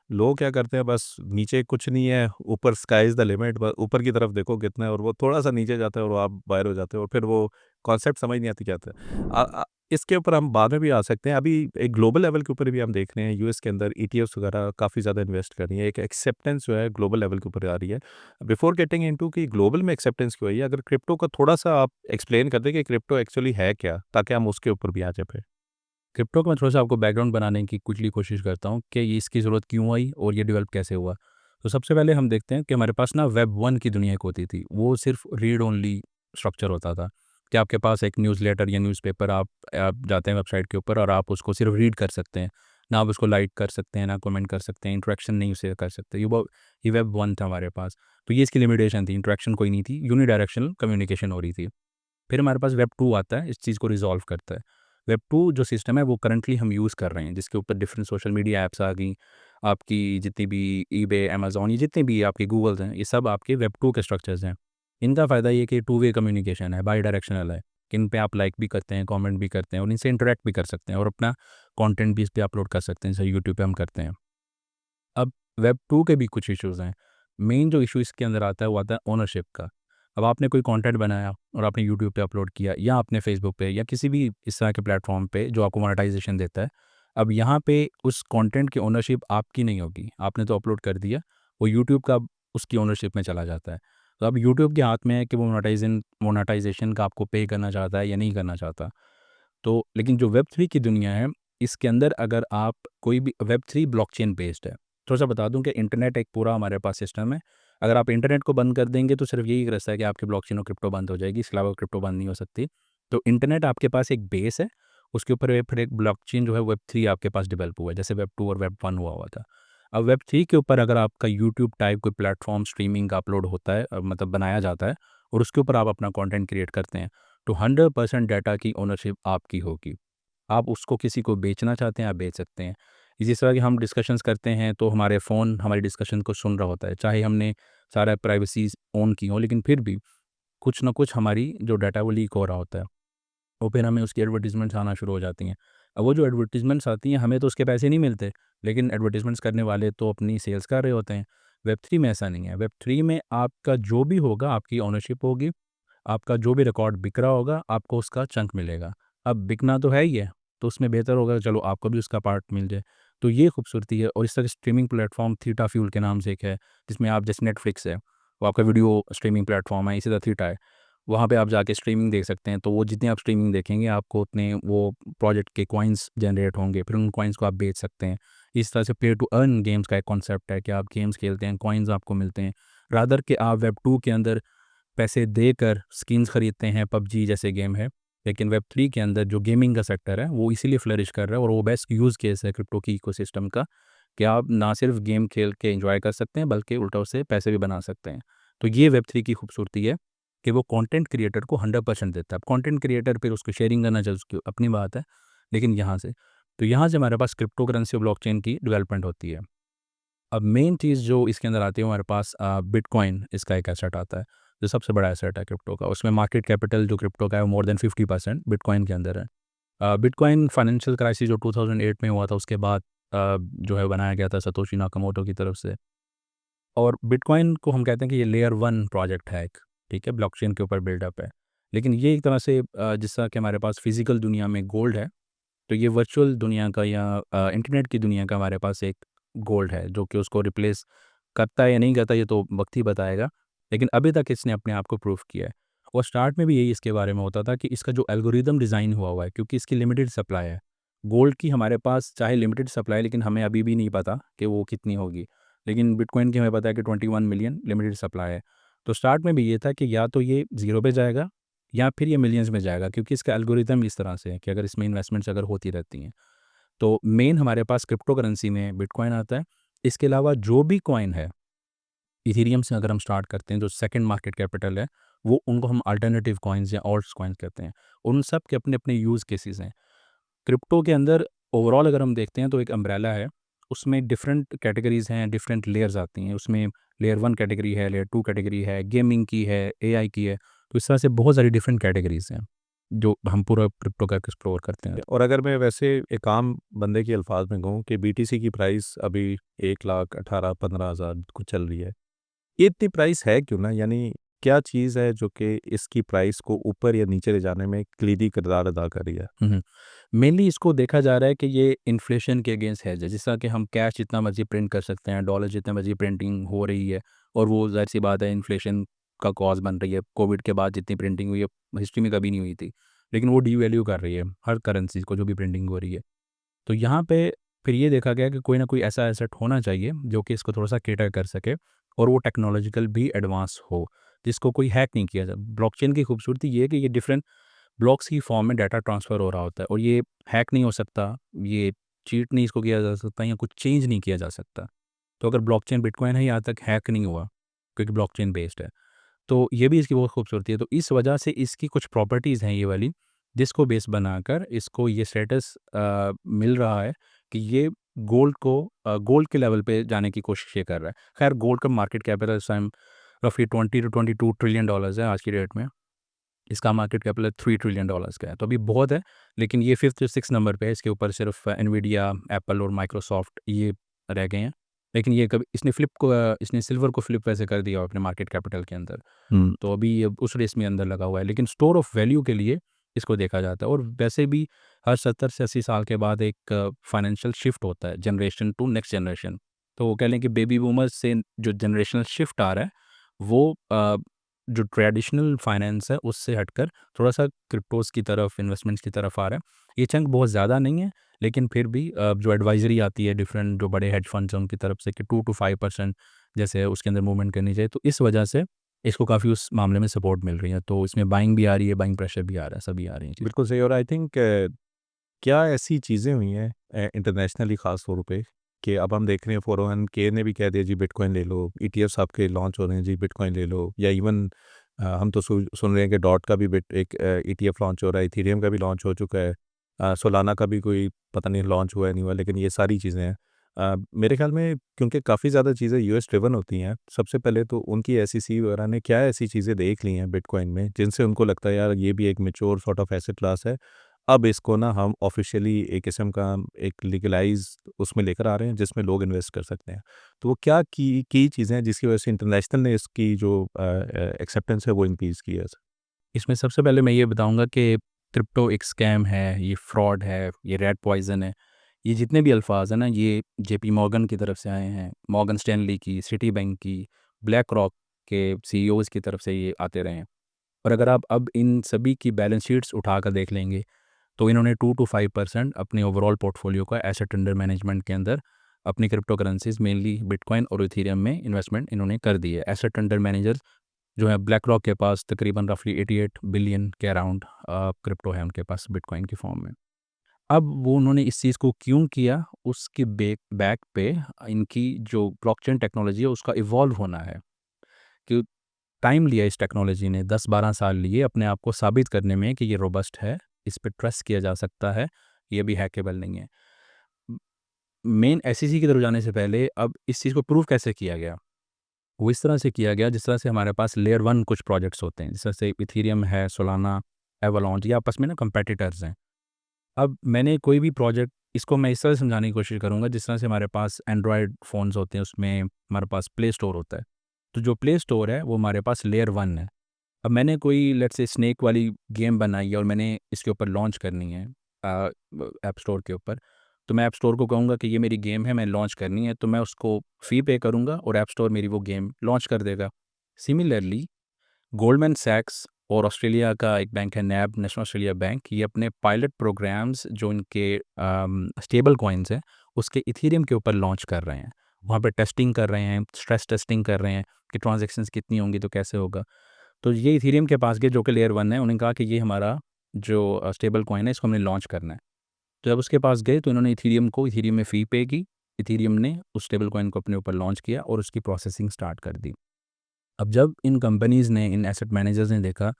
लोग क्या करते हैं, बस नीचे कुछ नहीं है, ऊपर स्काई इज़ द लिमिट, ब ऊपर की तरफ देखो कितना है, और वो थोड़ा-सा नीचे जाता है और आप बाहर हो जाते हो और फिर वो कॉन्सेप्ट समझ नहीं आती क्या होता है। इसके ऊपर हम बाद में भी आ सकते हैं। अभी एक ग्लोबल लेवल के ऊपर भी हम देख रहे हैं, यूएस के अंदर ईटीएफ्स वगैरह काफ़ी ज़्यादा इन्वेस्ट कर रही हैं। एक एक्सेप्टेंस जो है ग्लोबल लेवल के ऊपर आ रही है। बिफोर गेटिंग इनटू कि ग्लोबल में एक्सेप्टेंस क्यों आई है, अगर क्रिप्टो का थोड़ा-सा आप एक्सप्लेन कर दें कि क्रिप्टो एक्चुअली है क्या? ताकि हम उसके ऊपर भी आ जाएँ फिर। क्रिप्टो का मैं थोड़ा-सा आपको बैकग्राउंड बनाने की क्विकली कोशिश करता हूँ कि ये इसकी ज़रूरत क्यों आई और ये डेवलप कैसे हुआ। तो सबसे पहले हम देखते हैं कि हमारे पास ना वेब 1 की दुनिया एक होती थी। वो सिर्फ़ रीड ओनली स्ट्रक्चर होता था, कि आपके पास एक न्यूज़लेटर या न्यूज़पेपर, आप जाते हैं वेबसाइट के ऊपर और आप उसको सिर्फ़ रीड कर सकते हैं। ना आप उसको लाइक कर सकते हैं, ना कमेंट कर सकते हैं, इंटरेक्शन नहीं उससे कर सकते। ये वेब 1 था हमारे पास। तो ये इसकी लिमिटेशन थी, इंटरेक्शन कोई नहीं थी, यूनिडायरेक्शनल कम्युनिकेशन हो रही थी। फिर हमारे पास वेब 2 आता है, इस चीज़ को रिज़ॉल्व करता है। वेब 2 जो सिस्टम है वो करंटली हम यूज़ कर रहे हैं, जिसके ऊपर डिफरेंट सोशल मीडिया ऐप्स आ गई। आपकी जितनी भी ईबे, अमेज़न, ये जितने भी आपके गूगल्स हैं, ये सब आपके वेब 2 के स्ट्रक्चर्स हैं। इनका फ़ायदा ये है कि टू वे कम्युनिकेशन है, बाई डायरेक्शनल है। इन पे आप लाइक भी करते हैं, कमेंट भी करते हैं और इनसे इंटरैक्ट भी कर सकते हैं और अपना कंटेंट भी इस पे अपलोड कर सकते हैं, जैसे यूट्यूब पे हम करते हैं। अब वेब 2 के भी कुछ इश्यूज़ हैं। मेन जो इश्यू इसके अंदर आता है वो आता है ओनरशिप का। अब आपने कोई कंटेंट बनाया और आपने यूट्यूब पे अपलोड किया या आपने फेसबुक पे या किसी भी इस तरह के प्लेटफ़ॉर्म पे जो आपको मोनेटाइज़ेशन देता है। अब यहाँ पे उस कंटेंट की ओनरशिप आपकी नहीं होगी। आपने तो अपलोड कर दिया, वो यूट्यूब का उसकी ओनरशिप में चला जाता है। तो अब यूट्यूब के हाथ में है कि वो मोनेटाइज़ेशन का आपको पे करना चाहता है या नहीं करना चाहता। तो लेकिन जो वेब 3 की दुनिया है, इसके अंदर अगर आप कोई भी वेब 3 ब्लॉकचेन बेस्ड है। थोड़ा-सा बता दूँ कि इंटरनेट एक पूरा हमारे पास सिस्टम है। अगर आप इंटरनेट को बंद कर देंगे तो सिर्फ़ यही एक रास्ता है कि आपकी ब्लॉकचेन और क्रिप्टो बंद हो जाएगी, इसके अलावा क्रिप्टो बंद नहीं हो सकती। तो इंटरनेट आपके पास एक बेस है, उसके ऊपर फिर एक ब्लॉकचेन जो है वेब 3 आपके पास डेवलप हुआ है, जैसे वेब 2 और वेब 1 हुआ था। अब वेब 3 के ऊपर अगर आपका यूट्यूब टाइप कोई प्लेटफ़ॉर्म स्ट्रीमिंग का अपलोड होता है, मतलब बनाया जाता है और उसके ऊपर आप अपना कंटेंट क्रिएट करते हैं, तो 100% डाटा की ओनरशिप आपकी होगी। आप उसको किसी को बेचना चाहते हैं, आप बेच सकते हैं। इसी तरह की हम डिस्कशंस करते हैं तो हमारे फ़ोन हमारी डिस्कशन को सुन रहा होता है, चाहे हमने सारा प्राइवेसीज़ ऑन की हों, लेकिन फिर भी कुछ ना कुछ हमारी जो डाटा है वो लीक हो रहा होता है। और फिर हमें उसकी एडवर्टाइज़मेंट्स आना शुरू हो जाती हैं। अब वो जो एडवर्टाइज़मेंट्स आती हैं, हमें तो उसके पैसे नहीं मिलते, लेकिन एडवर्टाइज़मेंट्स करने वाले तो अपनी सेल्स कर रहे होते हैं। वेब 3 में ऐसा नहीं है। वेब 3 में आपका जो भी होगा, आपकी ओनरशिप होगी, आपका जो भी रिकॉर्ड बिक रहा होगा, आपको उसका चंक मिलेगा। अब बिकना तो है ही है, तो उसमें बेहतर होगा चलो आपको भी उसका पार्ट मिल जाए। तो ये खूबसूरती है और इस तरह स्ट्रीमिंग प्लेटफ़ॉर्म थीटा फ्यूल के नाम से एक है, जिसमें आप जैसे नेटफ्लिक्स है, वो आपका वीडियो स्ट्रीमिंग प्लेटफ़ॉर्म है, इसी तरह थीटा है। वहाँ पे आप जाके स्ट्रीमिंग देख सकते हैं, तो वो जितनी आप स्ट्रीमिंग देखेंगे, आपको उतने वो प्रोजेक्ट के कॉइन्स जनरेट होंगे, फिर उन कॉइन्स को आप बेच सकते हैं। इस तरह से पे टू अर्न गेम्स का एक कॉन्सेप्ट है कि आप गेम्स खेलते हैं, कॉइन्स आपको मिलते हैं। रादर कि आप वेब 2 के अंदर पैसे देकर स्किन्स खरीदते हैं, पबजी जैसे गेम है। लेकिन वेब 3 के अंदर जो गेमिंग का सेक्टर है, वो इसीलिए फ्लरिश कर रहा है और वो बेस्ट यूज़ केस है क्रिप्टो की इकोसिस्टम का, कि आप ना सिर्फ़ गेम खेल के एन्जॉय कर सकते हैं, बल्कि उल्टा उससे पैसे भी बना सकते हैं। तो ये वेब 3 की खूबसूरती है कि वो कंटेंट क्रिएटर को 100% देता है। अब कंटेंट क्रिएटर फिर उसको शेयरिंग करना चाहे उसकी अपनी बात है, लेकिन यहाँ से हमारे पास क्रिप्टो करेंसी और ब्लॉकचेन की डेवलपमेंट होती है। अब मेन चीज़ जो इसके अंदर आती है हमारे पास बिटकॉइन इसका एक एसेट आता है, जो सबसे बड़ा एसेट है क्रिप्टो का। उसमें मार्केट कैपिटल जो क्रिप्टो का है वो मोर देन 50% बिटकॉइन के अंदर है। बिटकॉइन फाइनेंशियल क्राइसिस जो 2008 में हुआ था उसके बाद जो है बनाया गया था सतोशी नाकामोटो की तरफ से। और बिटकॉइन को हम कहते हैं कि ये लेयर 1 प्रोजेक्ट है एक, ठीक है? ब्लॉकचेन के ऊपर बिल्डअप है। लेकिन ये एक तरह से जिस तरह कि हमारे पास फिज़िकल दुनिया में गोल्ड है, तो ये वर्चुअल दुनिया का या इंटरनेट की दुनिया का हमारे पास एक गोल्ड है, जो कि उसको रिप्लेस करता है या नहीं करता ये तो वक्त ही बताएगा। लेकिन अभी तक इसने अपने आप को प्रूव किया है। और स्टार्ट में भी यही इसके बारे में होता था कि इसका जो एल्गोरिदम डिज़ाइन हुआ हुआ है, क्योंकि इसकी लिमिटेड सप्लाई है। गोल्ड की हमारे पास चाहे लिमिटेड सप्लाई है, लेकिन हमें अभी भी नहीं पता कि वो कितनी होगी। लेकिन बिटकॉइन की हमें पता है कि 21 मिलियन लिमिटेड सप्लाई है। तो स्टार्ट में भी ये था कि या तो ये ज़ीरो पे जाएगा या फिर ये मिलियंस में जाएगा, क्योंकि इसका एल्गोरिदम इस तरह से है कि अगर इसमें इन्वेस्टमेंट्स अगर होती रहती हैं। तो मेन हमारे पास क्रिप्टो करेंसी में बिटकॉइन आता है। इसके अलावा जो भी कॉइन है, इथेरियम से अगर हम स्टार्ट करते हैं, जो सेकंड मार्केट कैपिटल है, वो उनको हम अल्टरनेटिव कॉइन्स या ऑल्ट्स कॉइन्स कहते हैं। उन सब के अपने-अपने यूज़ केसेस हैं। क्रिप्टो के अंदर ओवरऑल अगर हम देखते हैं तो एक अम्ब्रेला है, उसमें डिफरेंट कैटेगरीज़ हैं, डिफरेंट लेयर्स आती हैं। उसमें लेयर 1 कैटेगरी है, लेयर 2 कैटेगरी है, गेमिंग की है, एआई की है। तो इस तरह से बहुत सारी डिफरेंट कैटेगरीज़ हैं, जो हम पूरा क्रिप्टो का एक्सप्लोर करते हैं। और अगर मैं वैसे एक आम बंदे के अल्फाज में कहूँ कि बीटीसी की प्राइस अभी 1,18,15,000 कुछ चल रही है। ये इतनी प्राइस है क्यों ना? यानी क्या चीज़ है जो कि इसकी प्राइस को ऊपर या नीचे ले जाने में कलीदी किरदार अदा कर रही है? मेनली इसको देखा जा रहा है कि ये इन्फ्लेशन के अगेंस्ट है, जिस तरह कि हम कैश जितना मर्ज़ी प्रिंट कर सकते हैं, डॉलर जितना मर्ज़ी प्रिंटिंग हो रही है और वो ज़ाहिर-सी बात है इन्फ्लेशन का कॉज़ बन रही है। कोविड के बाद जितनी प्रिंटिंग हुई है, हिस्ट्री में कभी नहीं हुई थी। लेकिन वो डीवैल्यू कर रही है हर करेंसी को जो भी प्रिंटिंग हो रही है। तो यहाँ पे फिर ये देखा गया कि कोई ना कोई ऐसा एसेट होना चाहिए जो कि इसको थोड़ा-सा कैटर कर सके और वो टेक्नोलॉजिकल भी एडवांस हो, जिसको कोई हैक नहीं किया जा। ब्लॉकचेन की खूबसूरती ये है कि ये डिफरेंट ब्लॉक्स की फॉर्म में डाटा ट्रांसफ़र हो रहा होता है और ये हैक नहीं हो सकता, ये चीट नहीं इसको किया जा सकता या कुछ चेंज नहीं किया जा सकता। तो अगर ब्लॉकचेन बिटकॉइन है, यहाँ तक हैक नहीं हुआ, क्योंकि ब्लॉकचेन बेस्ड है। तो ये भी इसकी बहुत खूबसूरती है। तो इस वजह से इसकी कुछ प्रॉपर्टीज़ हैं ये वाली, जिसको बेस बनाकर इसको ये स्टेटस मिल रहा है कि ये गोल्ड के लेवल पे जाने की कोशिश ये कर रहा है। ख़ैर गोल्ड का मार्केट कैपिटल इस टाइम रफ़ली 20 टू 22 ट्रिलियन डॉलर्स है आज की डेट में। इसका मार्केट कैपिटल 3 ट्रिलियन डॉलर्स का है, तो अभी बहुत है, लेकिन ये 5th या 6th नंबर पे है। इसके ऊपर सिर्फ एनवीडिया, एप्पल और माइक्रोसॉफ्ट ये रह गए हैं। लेकिन ये कभी इसने सिल्वर को फ्लिप वैसे कर दिया अपने मार्केट कैपिटल के अंदर। हुँ। तो अभी ये उस रेस में अंदर लगा हुआ है, लेकिन स्टोर ऑफ वैल्यू के लिए इसको देखा जाता है। और वैसे भी हर 70 से 80 साल के बाद एक फाइनेंशियल शिफ्ट होता है जनरेशन टू नेक्स्ट जनरेशन। तो वो कह लें कि बेबी बूमर्स से जो जनरेशनल शिफ्ट आ रहा है वो जो ट्रेडिशनल फाइनेंस है उससे हटकर थोड़ा-सा क्रिप्टोज़ की तरफ, इन्वेस्टमेंट्स की तरफ आ रहा है। ये चंक बहुत ज़्यादा नहीं है, लेकिन फिर भी जो एडवाइज़री आती है डिफरेंट जो बड़े हेज फंड्स हैं उनकी तरफ से कि 2 टू 5% जैसे उसके अंदर मूवमेंट करनी चाहिए, तो इस वजह से इसको काफ़ी उस मामले में सपोर्ट मिल रही है। तो इसमें बाइंग भी आ रही है, बाइंग प्रेशर भी आ रहा है, सभी आ रही हैं चीज़ें। बिल्कुल सही। और आई थिंक क्या ऐसी चीज़ें हुई हैं इंटरनेशनली ख़ास तौर पे कि अब हम देख रहे हैं 401k ने भी कह दिया जी बिटकॉइन ले लो, ईटीएफ्स आपके लॉन्च हो रहे हैं जी बिटकॉइन ले लो, या इवन हम तो सुन रहे हैं कि डॉट का भी बिट एक ईटीएफ लॉन्च हो रहा है, इथेरियम का भी लॉन्च हो चुका है, सोलाना का भी कोई पता नहीं लॉन्च हुआ है नहीं हुआ, लेकिन ये सारी चीज़ें हैं। मेरे ख्याल में क्योंकि काफ़ी ज़्यादा चीज़ें यूएस ड्रिवन होती हैं, सबसे पहले तो उनकी एसईसी वगैरह ने क्या ऐसी चीज़ें देख ली हैं बिटकॉइन में जिनसे उनको लगता है यार ये भी एक mature sort of asset class है, अब इसको ना हम ऑफ़िशियली एक किस्म का एक लीगलाइज़ उसमें लेकर आ रहे हैं जिसमें लोग इन्वेस्ट कर सकते हैं। तो वो क्या की चीज़ें हैं जिसकी वज़ह से इंटरनेशनल ने इसकी जो एक्सेप्टेंस है वो इंक्रीज़ की है? इसमें सबसे पहले मैं ये बताऊँगा कि क्रिप्टो एक स्कैम है, ये फ्रॉड है, ये रैट पॉइज़न है। ये जितने भी अल्फ़ाज़ हैं ना, ये जेपी मॉर्गन की तरफ से आए हैं, मॉर्गन स्टैनली की, सिटी बैंक की, ब्लैक रॉक के सीईओज़ की तरफ से ये आते रहे हैं। और अगर आप अब इन सभी की बैलेंस शीट्स उठाकर देख लेंगे, तो इन्होंने 2 टू 5% अपने ओवरऑल पोर्टफोलियो का एसेट अंडर मैनेजमेंट के अंदर अपनी क्रिप्टो करेंसीज़ मेनली बिटकॉइन और इथेरियम में इन्वेस्टमेंट इन्होंने कर दी है। एसेट अंडर मैनेजर्स जो है ब्लैक रॉक के पास तकरीबन रफली 88 बिलियन के अराउंड क्रिप्टो है उनके पास बिटकॉइन की फॉर्म में। अब वो उन्होंने इस चीज़ को क्यों किया, उसके बैक पे इनकी जो ब्लॉकचेन टेक्नोलॉजी है उसका इवॉल्व होना है। कि टाइम लिया इस टेक्नोलॉजी ने 10-12 साल लिए अपने आप को साबित करने में कि ये रोबस्ट है, इस पे ट्रस्ट किया जा सकता है, ये भी हैकेबल नहीं है। मेन एसईसी की तरफ जाने से पहले अब इस चीज़ को प्रूव कैसे किया गया? वो इस तरह से किया गया जिस तरह से हमारे पास लेयर 1 कुछ प्रोजेक्ट्स होते हैं, जिस तरह से इथेरियम है, सोलाना, एवलांच, ये आपस में ना कॉम्पिटिटर्स हैं। अब मैंने कोई भी प्रोजेक्ट इसको मैं इस तरह से समझाने की कोशिश करूँगा जिस तरह से हमारे पास एंड्रॉयड फ़ोन्स होते हैं उसमें हमारे पास प्ले स्टोर होता है। तो जो प्ले स्टोर है वो हमारे पास लेयर 1 है। अब मैंने कोई लेट्स से स्नेक वाली गेम बनाई है और मैंने इसके ऊपर लॉन्च करनी है ऐप स्टोर के ऊपर। तो मैं ऐप स्टोर को कहूँगा कि ये मेरी गेम है, मैं लॉन्च करनी है, तो मैं उसको फ़ी पे करूँगा और ऐप स्टोर मेरी वो गेम लॉन्च कर देगा। सिमिलरली गोल्डमैन सैक्स और ऑस्ट्रेलिया का एक बैंक है नैब, नेशनल ऑस्ट्रेलिया बैंक, ये अपने पायलट प्रोग्राम्स जो इनके स्टेबल कॉइन्स हैं, उसके इथेरियम के ऊपर लॉन्च कर रहे हैं। वहाँ पे टेस्टिंग कर रहे हैं, स्ट्रेस टेस्टिंग कर रहे हैं कि ट्रांज़ैक्शंस कितनी होंगी तो कैसे होगा। तो ये इथेरियम के पास गए जो कि लेयर 1 है, उन्होंने कहा कि ये हमारा जो स्टेबल कॉइन है इसको हमने लॉन्च करना है। तो जब उसके पास गए तो इन्होंने इथेरियम में फ़ी पे की, इथेरियम ने उस स्टेबल कॉइन को अपने ऊपर लॉन्च किया और उसकी प्रोसेसिंग स्टार्ट कर दी। अब जब इन कंपनीज़ ने, इन एसेट मैनेजर्स ने देखा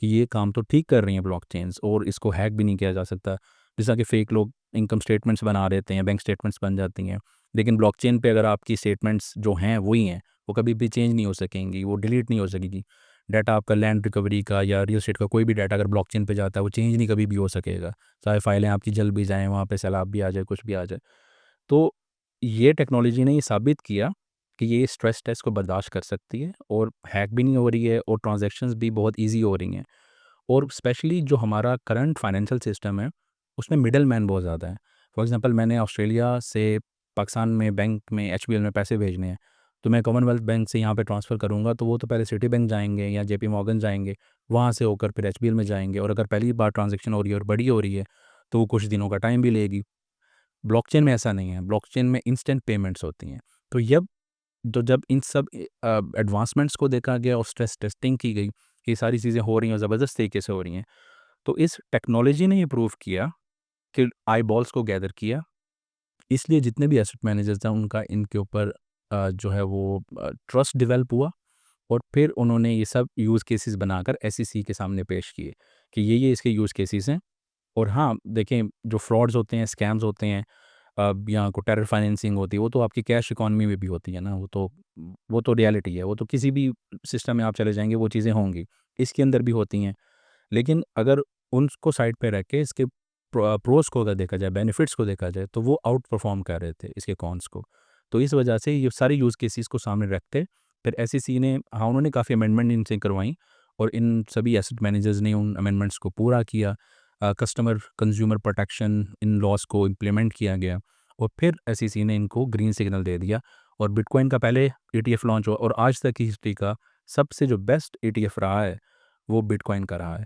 कि ये काम तो ठीक कर रही हैं ब्लॉकचेन्स और इसको हैक भी नहीं किया जा सकता। जैसा कि फ़ेक लोग इनकम स्टेटमेंट्स बना देते हैं, बैंक स्टेटमेंट्स बन जाती हैं। लेकिन ब्लॉकचेन पे अगर आपकी स्टेटमेंट्स जो हैं वही हैं, वो कभी भी चेंज नहीं हो सकेंगी, वो डिलीट नहीं हो सकेगी। डाटा आपका लैंड रिकवरी का या रियल एस्टेट का कोई भी डाटा अगर ब्लॉकचेन पे जाता है, वो चेंज नहीं कभी भी हो सकेगा। चाहे फाइलें आपकी जल भी जाएँ, वहाँ पे सैलाब भी आ जाए, कुछ भी आ जाए। तो ये टेक्नोलॉजी ने ये साबित किया कि ये स्ट्रेस टेस्ट को बर्दाश्त कर सकती है और हैक भी नहीं हो रही है और ट्रांज़ैक्शंस भी बहुत ईज़ी हो रही हैं। और स्पेशली जो हमारा करंट फाइनेंशियल सिस्टम है, उसमें मिडल मैन बहुत ज़्यादा है। फॉर एग्ज़ाम्पल मैंने ऑस्ट्रेलिया से पाकिस्तान में बैंक में एचबीएल में पैसे भेजने हैं, तो मैं कॉमनवेल्थ बैंक से यहाँ पे ट्रांसफ़र करूँगा, तो वो तो पहले सिटी बैंक जाएँगे या जेपी मॉर्गन जाएँगे, वहाँ से होकर फिर एचबीएल में जाएँगे और अगर पहली बार ट्रांज़ैक्शन हो रही है और बड़ी हो रही है, तो वो कुछ दिनों का टाइम भी लेगी। ब्लॉकचेन में ऐसा नहीं है, ब्लॉकचेन में इंस्टेंट पेमेंट्स होती हैं। जब इन सब एडवांसमेंट्स को देखा गया और स्ट्रेस टेस्टिंग की गई, ये सारी चीज़ें हो रही हैं और ज़बरदस्त तरीके से हो रही हैं, तो इस टेक्नोलॉजी ने ये प्रूव किया कि आईबॉल्स को गैदर किया, इसलिए जितने भी एसेट मैनेजर्स हैं उनका इनके ऊपर जो है वो ट्रस्ट डेवलप हुआ और फिर उन्होंने ये सब यूज़ केसेस बनाकर एसईसी के सामने पेश किए कि ये इसके यूज़ केसेस हैं। और हाँ, देखें जो फ्रॉड्स होते हैं, स्कैम्स होते हैं या कोई टेरर फाइनेंसिंग होती है, वो तो आपकी कैश इकॉनमी में भी होती है ना, वो तो रियलिटी है, वो तो किसी भी सिस्टम में आप चले जाएँगे वो चीज़ें होंगी, इसके अंदर भी होती हैं। लेकिन अगर उनको साइड पे रख के इसके प्रोस को अगर देखा जाए, बेनिफिट्स को देखा जाए, तो वो आउट परफॉर्म कर रहे थे इसके कॉन्स को। तो इस वजह से ये सारे यूज़ केसेस को सामने रखते फिर एसईसी ने उन्होंने काफ़ी अमेंडमेंट इनसे करवाई और इन सभी एसेट मैनेजर्स ने उन अमेंडमेंट्स को पूरा किया। Customer consumer protection in loss को इम्प्लीमेंट किया गया और फिर एसईसी ने इनको ग्रीन सिग्नल दे दिया और बिटकॉइन का पहले ईटीएफ लॉन्च हुआ और आज तक की हिस्ट्री का सबसे जो बेस्ट ईटीएफ रहा है वो बिटकॉइन का रहा है।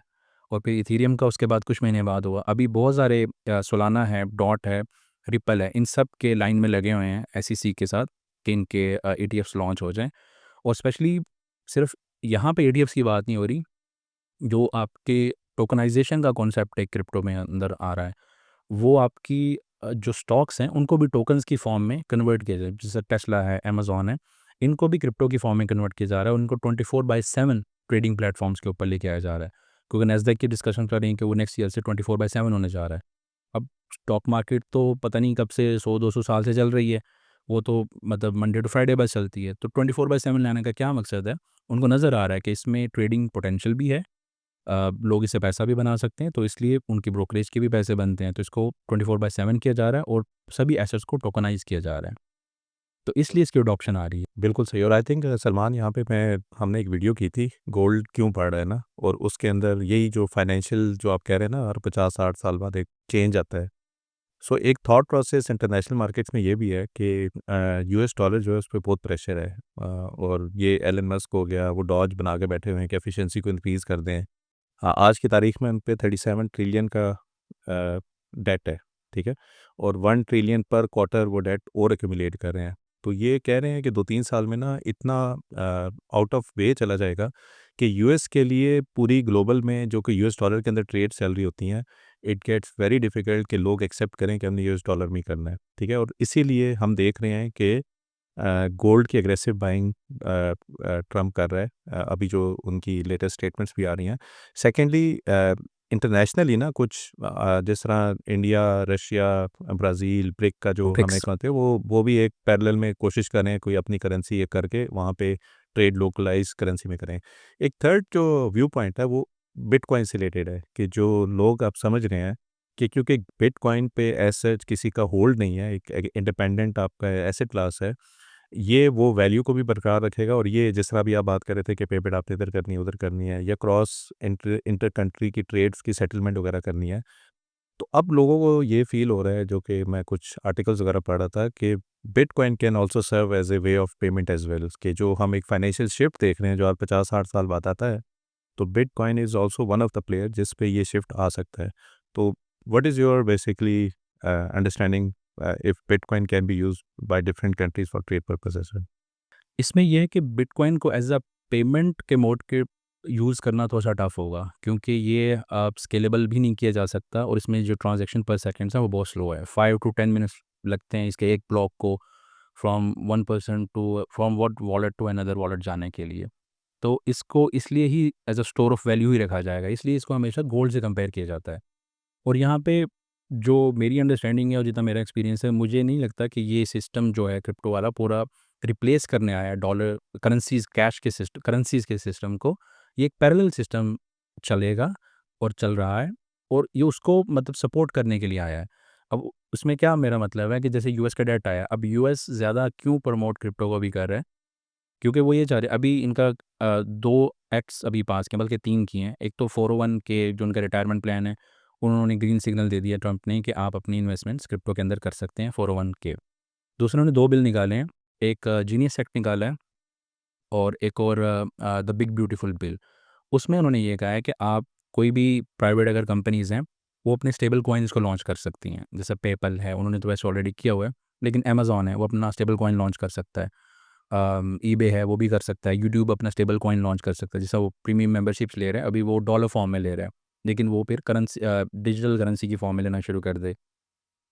और फिर इथेरियम का उसके बाद कुछ महीने बाद हुआ। अभी बहुत सारे सोलाना है, डॉट है, रिपल है, इन सब के लाइन में लगे हुए हैं एसईसी के साथ कि इनके ईटीएफ्स लॉन्च हो जाएं। और स्पेशली सिर्फ यहाँ पे ईटीएफ्स की बात नहीं हो रही, जो आपके टोकनाइजेशन का कॉन्सेप्ट एक क्रिप्टो में अंदर आ रहा है, वो आपकी जो स्टॉक्स हैं उनको भी टोकन्स की फॉर्म में कन्वर्ट किया जाए। जैसे टेस्ला है, अमेज़न है, इनको भी क्रिप्टो की फॉर्म में कन्वर्ट किया जा रहा है। उनको 24/7 ट्रेडिंग प्लेटफॉर्म्स के ऊपर लेके आया जा रहा है, क्योंकि नैस्डैक की डिस्कशन कर रही है कि वो नेक्स्ट ईयर से 24/7 होने जा रहा है। अब स्टॉक मार्केट तो पता नहीं कब से 100-200 साल से चल रही है, वो तो मतलब मंडे टू फ्राइडे बस चलती है। तो 24/7 लाने का क्या मकसद है? उनको नज़र आ रहा है कि इसमें ट्रेडिंग पोटेंशियल भी है, लोग इससे पैसा भी बना सकते हैं, तो इसलिए उनकी ब्रोकरेज के भी पैसे बनते हैं। तो इसको 24/7 किया जा रहा है और सभी एसेट्स को टोकनाइज़ किया जा रहा है। तो इसलिए इसकी अडॉप्शन आ रही है। बिल्कुल सही। और आई थिंक सलमान, यहाँ पे हमने एक वीडियो की थी, गोल्ड क्यों पड़ रहा है ना, और उसके अंदर यही जो फाइनेंशियल जो आप कह रहे हैं ना, हर 50-60 साल बाद एक चेंज आता है। सो एक थॉट प्रोसेस इंटरनेशनल मार्केट्स में ये भी है कि यूएस डॉलर जो है उस पे बहुत प्रेशर है, और ये एलन मस्क हो गया, वो डॉज बना के बैठे हुए हैं कि एफिशिएंसी को इंक्रीज़ कर दें। हाँ, आज की तारीख में उन पे 37 ट्रिलियन का डेट है, ठीक है? और 1 ट्रिलियन पर क्वार्टर वो डेट और एक्यूमुलेट कर रहे हैं। तो ये कह रहे हैं कि 2-3 साल में ना इतना आउट ऑफ वे चला जाएगा कि यूएस के लिए पूरी ग्लोबल में जो कि यूएस डॉलर के अंदर ट्रेड चल रही होती हैं, इट गेट्स वेरी डिफ़िकल्ट कि लोग एक्सेप्ट करें कि हमने यूएस डॉलर में ही करना है, ठीक है? और इसीलिए हम देख रहे हैं कि गोल्ड की एग्रेसिव बाइंग ट्रम्प कर रहा है, अभी जो उनकी लेटेस्ट स्टेटमेंट्स भी आ रही हैं। सेकेंडली, इंटरनेशनली ना कुछ जिस तरह इंडिया, रशिया, ब्राज़ील, ब्रिक का जो हमें ब्रिक्स। कहते हैं, वो भी एक पैरेलल में कोशिश कर रहे हैं कोई अपनी करेंसी ये करके वहाँ पे ट्रेड लोकलाइज़ करेंसी में करें। एक थर्ड जो व्यू पॉइंट है वो बिटकॉइन से रिलेटेड है कि जो लोग आप समझ रहे हैं कि क्योंकि बिटकॉइन पे एज सच किसी का होल्ड नहीं है, एक इंडिपेंडेंट आपका एसेट क्लास है, ये वो वैल्यू को भी बरकरार रखेगा। और ये जिस तरह अभी आप बात कर रहे थे कि पेमेंट आपने इधर करनी है, उधर करनी है, या क्रॉस इंटर कंट्री की ट्रेड्स की सेटलमेंट वगैरह करनी है, तो अब लोगों को ये फ़ील हो रहा है, जो कि मैं कुछ आर्टिकल्स वगैरह पढ़ रहा था, कि bitcoin can also serve as a way of payment as well, कि जो हम एक फाइनेंशियल शिफ्ट देख रहे हैं जो आज 50-60 साल बाद आता है, तो bitcoin is also one of the player जिस पे ये शिफ्ट आ सकता है। तो what is your basically understanding if bitcoin can be used by different countries for trade purposes? इसमें ये है कि बिटकॉइन को एज़ अ पेमेंट के मोड के यूज़ करना थोड़ा-सा टफ़ होगा, क्योंकि ये स्केलेबल भी नहीं किया जा सकता और इसमें जो ट्रांज़ैक्शन पर सेकंड्स है वो बहुत स्लो है। 5 टू 10 मिनट्स लगते हैं इसके एक ब्लॉक को from one person to from one wallet to another wallet जाने के लिए। तो इसको इसलिए ही as a store of value ही रखा जाएगा, इसलिए इसको हमेशा गोल्ड से कंपेयर किया जाता है। और यहाँ पे जो मेरी अंडरस्टैंडिंग है और जितना मेरा एक्सपीरियंस है, मुझे नहीं लगता कि ये सिस्टम जो है क्रिप्टो वाला पूरा रिप्लेस करने आया है डॉलर करेंसीज़ कैश के सिस्टम करेंसीज़ के सिस्टम को। ये एक पैरेलल सिस्टम चलेगा और चल रहा है और ये उसको मतलब सपोर्ट करने के लिए आया है। अब उसमें क्या मेरा मतलब है कि जैसे यूएस का डेट आया, अब यूएस ज़्यादा क्यों प्रमोट क्रिप्टो को भी कर रहा है? क्योंकि वो ये चाह रहे अभी इनका 2 एक्ट्स अभी पास किए बल्कि 3 किए हैं। एक तो 401 के जो उनका रिटायरमेंट प्लान है, उन्होंने ग्रीन सिग्नल दे दिया ट्रंप ने कि आप अपनी इन्वेस्टमेंट्स क्रिप्टो के अंदर कर सकते हैं 401 के। दूसरे उन्होंने 2 बिल निकाले हैं, एक जीनियस एक्ट निकाला है और एक और द बिग ब्यूटीफुल बिल। उसमें उन्होंने ये कहा है कि आप कोई भी प्राइवेट अगर कंपनीज़ हैं, वो अपने स्टेबल कॉइन्स को लॉन्च कर सकती हैं। जैसे पेपल है, उन्होंने तो वैसे ऑलरेडी किया हुआ है, लेकिन अमेज़न है, वो अपना स्टेबल कॉइन लॉन्च कर सकता है। ईबे है, वो भी कर सकता है। यूट्यूब अपना स्टेबल कॉइन लॉन्च कर सकता है। जैसा वो प्रीमियम मेंबरशिप्स ले रहा है, अभी वो डॉलर फॉर्म में ले रहा है, लेकिन वो फिर डिजिटल करेंसी की फॉर्म में लेना शुरू कर दे।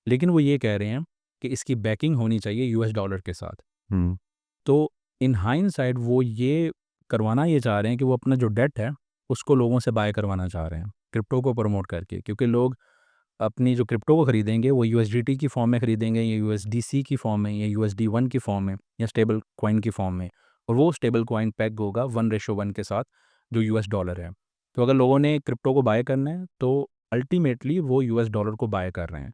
लेकिन वो ये कह रहे हैं कि इसकी बैकिंग होनी चाहिए यूएस डॉलर के साथ। हुँ। तो इन हाइंडसाइट वो ये करवाना ये चाह रहे हैं कि वो अपना जो डेट है, उसको लोगों से बाय करवाना चाह रहे हैं, क्रिप्टो को प्रमोट करके। क्योंकि लोग अपनी जो क्रिप्टो को खरीदेंगे, वो यूएसडीटी की फॉर्म में खरीदेंगे या यूएसडीसी की फॉर्म में या यूएसडी1 की फॉर्म में या स्टेबल कॉइन की फॉर्म में। और वो स्टेबल कॉइन पेग होगा 1:1 के साथ जो यूएस डॉलर है। तो अगर लोगों ने क्रिप्टो को बाय करना है, तो अल्टीमेटली वो यूएस डॉलर को बाय कर रहे हैं।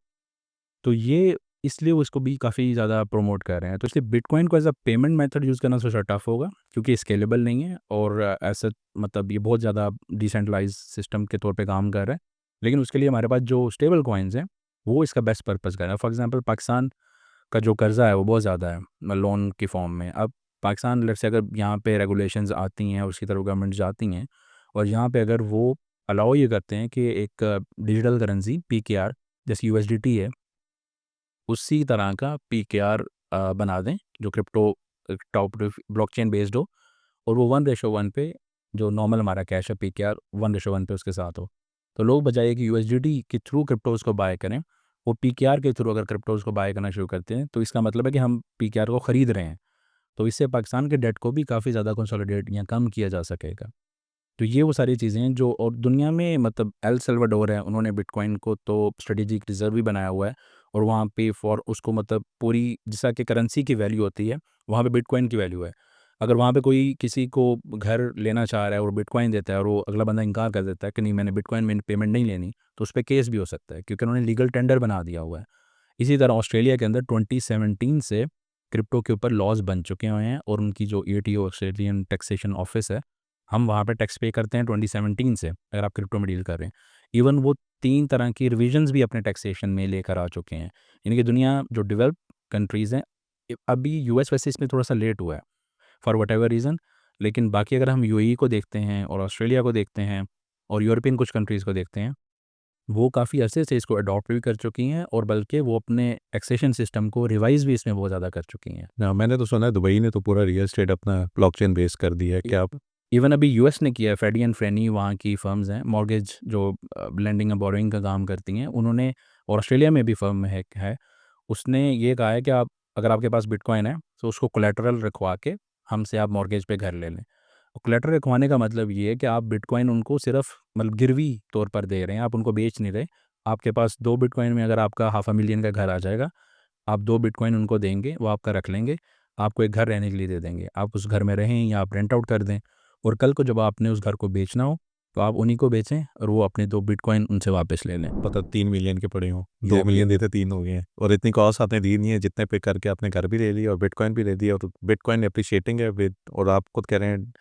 तो ये इसलिए वो इसको भी काफ़ी ज़्यादा प्रमोट कर रहे हैं। तो इसलिए बिटकॉइन को as a payment method use करना थोड़ा टफ होगा, क्योंकि स्केलेबल नहीं है और ऐसा मतलब ये बहुत ज़्यादा डिसेंट्रलाइज़ सिस्टम के तौर पे काम कर रहा है। लेकिन उसके लिए हमारे पास जो स्टेबल कॉइन्स हैं, वो इसका बेस्ट पर्पज़ कर रहे हैं। फॉर एग्ज़ाम्पल पाकिस्तान का जो कर्ज़ा है वो बहुत ज़्यादा है लोन की फ़ॉर्म में। अब पाकिस्तान लेट्स से अगर यहाँ पे रेगुलेशंस आती हैं, उसकी तरफ गवर्नमेंट जाती हैं और यहाँ पे अगर वो अलाउ ये करते हैं कि एक डिजिटल करेंसी पीकेआर जैसे यूएसडीटी है, उसी तरह का पीकेआर बना दें जो क्रिप्टो टॉप ब्लॉकचेन बेस्ड हो और वो 1:1 पे जो नॉर्मल हमारा कैश है पीकेआर 1:1 पे उसके साथ हो। तो लोग बजाय कि यूएसडीटी के थ्रू क्रिप्टोज़ को बाय करें, वो पीकेआर के थ्रू अगर क्रिप्टोज़ को बाय करना शुरू करते हैं, तो इसका मतलब है कि हम पीकेआर को खरीद रहे हैं। तो इससे पाकिस्तान के डेट को भी काफ़ी ज़्यादा कंसोलिडेट या कम किया जा सकेगा। तो ये वो सारी चीज़ें हैं जो और दुनिया में मतलब एल सल्वाडोर है, उन्होंने बिटकॉइन को तो स्ट्रेटेजिक रिज़र्व भी बनाया हुआ है और वहाँ पे फॉर उसको मतलब पूरी जैसा कि करेंसी की वैल्यू होती है, वहाँ पे बिटकॉइन की वैल्यू है। अगर वहाँ पे कोई किसी को घर लेना चाह रहा है और बिटकॉइन देता है और वो अगला बंदा इनकार कर देता है कि नहीं मैंने बिटकॉइन में पेमेंट नहीं लेनी, तो उस पे केस भी हो सकता है क्योंकि उन्होंने लीगल टेंडर बना दिया हुआ है। इसी तरह ऑस्ट्रेलिया के अंदर 2017 से क्रिप्टो के ऊपर लॉज़ बन चुके हुए हैं और उनकी जो एटीओ ऑस्ट्रेलियन टैक्सेशन ऑफिस है, हम वहाँ पे टैक्स पे करते हैं 2017 से अगर आप क्रिप्टो में डील कर रहे हैं। इवन वो 3 तरह की रिविजन्स भी अपने टैक्सेशन में लेकर आ चुके हैं। यानी कि दुनिया जो डेवलप्ड कंट्रीज़ हैं, अभी यूएस वैसे इसमें थोड़ा-सा लेट हुआ है फॉर व्हाटएवर रीज़न, लेकिन बाकी अगर हम यूएई को देखते हैं और ऑस्ट्रेलिया को देखते हैं और यूरोपियन कुछ कंट्रीज़ को देखते हैं, वो काफ़ी अरसे से इसको अडॉप्ट भी कर चुकी हैं और बल्कि वो अपने टैक्सेशन सिस्टम को रिवाइज़ भी इसमें बहुत ज़्यादा कर चुकी हैं। ना मैंने तो सुना है दुबई ने तो पूरा रियल एस्टेट अपना ब्लॉकचेन बेस कर दिया है। क्या आप इवन अभी यूएस ने किया है, फ्रेडी एंड फ्रेनी वहाँ की फ़र्म्स हैं, मॉर्गेज जो लेंडिंग एंड बोरोइंग का काम करती हैं, उन्होंने और ऑस्ट्रेलिया में भी फ़र्म है, उसने ये कहा है कि आप अगर आपके पास बिटकॉइन है, तो उसको कोलैटरल रखवा के हमसे आप मॉर्गेज पे घर ले लें। और कोलैटरल रखवाने का मतलब ये है कि आप बिटकॉइन उनको सिर्फ़ मतलब गिरवी तौर पर दे रहे हैं, आप उनको बेच नहीं रहे। आपके पास 2 बिटकॉइन में अगर आपका हाफ़ अ मिलियन का घर आ जाएगा, आप 2 बिटकॉइन उनको देंगे, वो आपका रख लेंगे, आपको एक घर रहने के लिए दे देंगे। आप उस घर में रहें या आप रेंट आउट कर दें और कल को जब आपने उस घर को बेचना हो, तो आप उन्हीं को बेचें और वो अपने 2 बिटकॉइन उनसे वापस ले लें। पता 3 मिलियन के पड़े हों, 2 एग्ज़ैक्टली। मिलियन देते 3 हो गए हैं और इतनी कॉस्ट आपने दी नहीं है जितने पे करके आपने घर भी ले लिया और बिटकॉइन भी ले दिया और बिटकॉइन एप्रिशिएटिंग है विद और आप खुद कह रहे हैं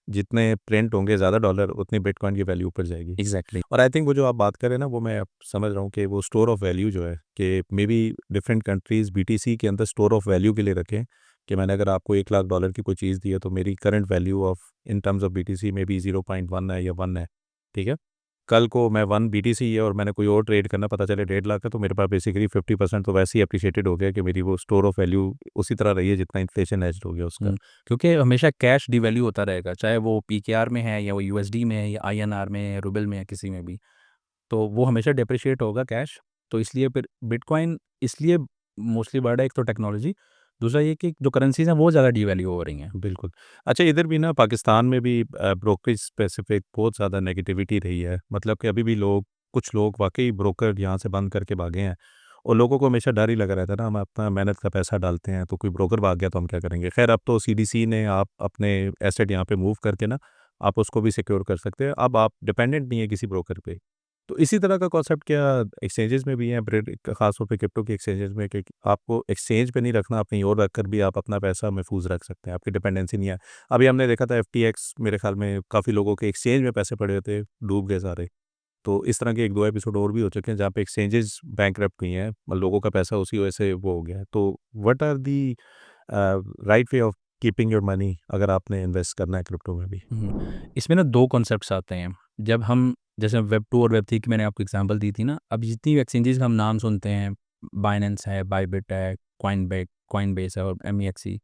जितने प्रिंट होंगे ज़्यादा डॉलर उतनी बिटकॉइन की वैल्यू ऊपर जाएगी। एग्ज़ैक्टली। और आई थिंक वो जो आप बात कर रहे हैं ना वो मैं अब समझ रहा हूँ कि वो स्टोर ऑफ वैल्यू जो है कि may be different countries BTC के अंदर स्टोर ऑफ वैल्यू के लिए रखें कि मैंने अगर आपको $1,00,000 की कोई चीज़ दी है तो मेरी current value of in terms of BTC में बी 0.1 है या 1 है, ठीक है? कल को मैं 1 बीटीसी है और मैंने कोई और ट्रेड करना पता चले 1.5 लाख है तो मेरे पास बेसिकली 50% तो वैसे ही एप्रिशिएटेड हो गया कि मेरी वो स्टोर ऑफ वैल्यू उसी तरह रही है जितना इन्फ्लेशन एज्ड हो गया उसका। क्योंकि हमेशा कैश डिवैल्यू होता रहेगा, चाहे वो पीकेआर में है या वो यूएसडी में है या आईएनआर में है या रूबल में है, किसी में भी। तो वो हमेशा डेप्रिशिएट होगा कैश, तो इसलिए फिर बिटकॉइन इसलिए मोस्टली बढ़ा है, एक तो टेक्नोलॉजी, दूसरा ये कि जो करेंसीज़ हैं वो ज़्यादा डिवैल्यू हो रही हैं। बिल्कुल। अच्छा इधर भी ना पाकिस्तान में भी ब्रोकरेज स्पेसिफ़िक बहुत ज़्यादा नेगेटिविटी रही है। मतलब कि अभी भी कुछ लोग वाक़ई ब्रोकर यहाँ से बंद करके भागे हैं और लोगों को हमेशा डर ही लगा रहता है ना, हम अपना मेहनत का पैसा डालते हैं, तो कोई ब्रोकर भाग गया तो हम क्या करेंगे? ख़ैर अब तो सीडीसी ने आप अपने एसेट यहाँ पे मूव करके ना, आप उसको भी सिक्योर कर सकते हैं। अब आप डिपेंडेंट नहीं है किसी ब्रोकर पे। तो इसी तरह का कॉन्सेप्ट क्या एक्सचेंजेस में भी है खास तौर पे क्रिप्टो के एक्सचेंजेस में कि आपको एक्सचेंज पे नहीं रखना, आप कहीं और रखकर भी आप अपना पैसा महफूज रख सकते हैं, आपकी डिपेंडेंसी नहीं है। अभी हमने देखा था एफटीएक्स मेरे ख्याल में काफ़ी लोगों के एक्सचेंज में पैसे पड़े हुए थे, डूब गए सारे। तो इस तरह के 1-2 एपिसोड और भी हो चुके हैं जहाँ पे एक्सचेंजेस बैंकरप्ट हुई हैं, लोगों का पैसा उसी वजह से वो हो गया है। तो what are the right way of keeping your money अगर आपने इन्वेस्ट करना है क्रिप्टो में भी? इसमें ना 2 कॉन्सेप्ट्स आते हैं। जब हम जैसे वेब 2 और वेब 3 की मैंने आपको एग्ज़ाम्पल दी थी ना, अब जितनी एक्सचेंजेज़ का हम नाम सुनते हैं, बाइनेंस है, बायबिट है, कॉइनबेस है और एमईएक्सी,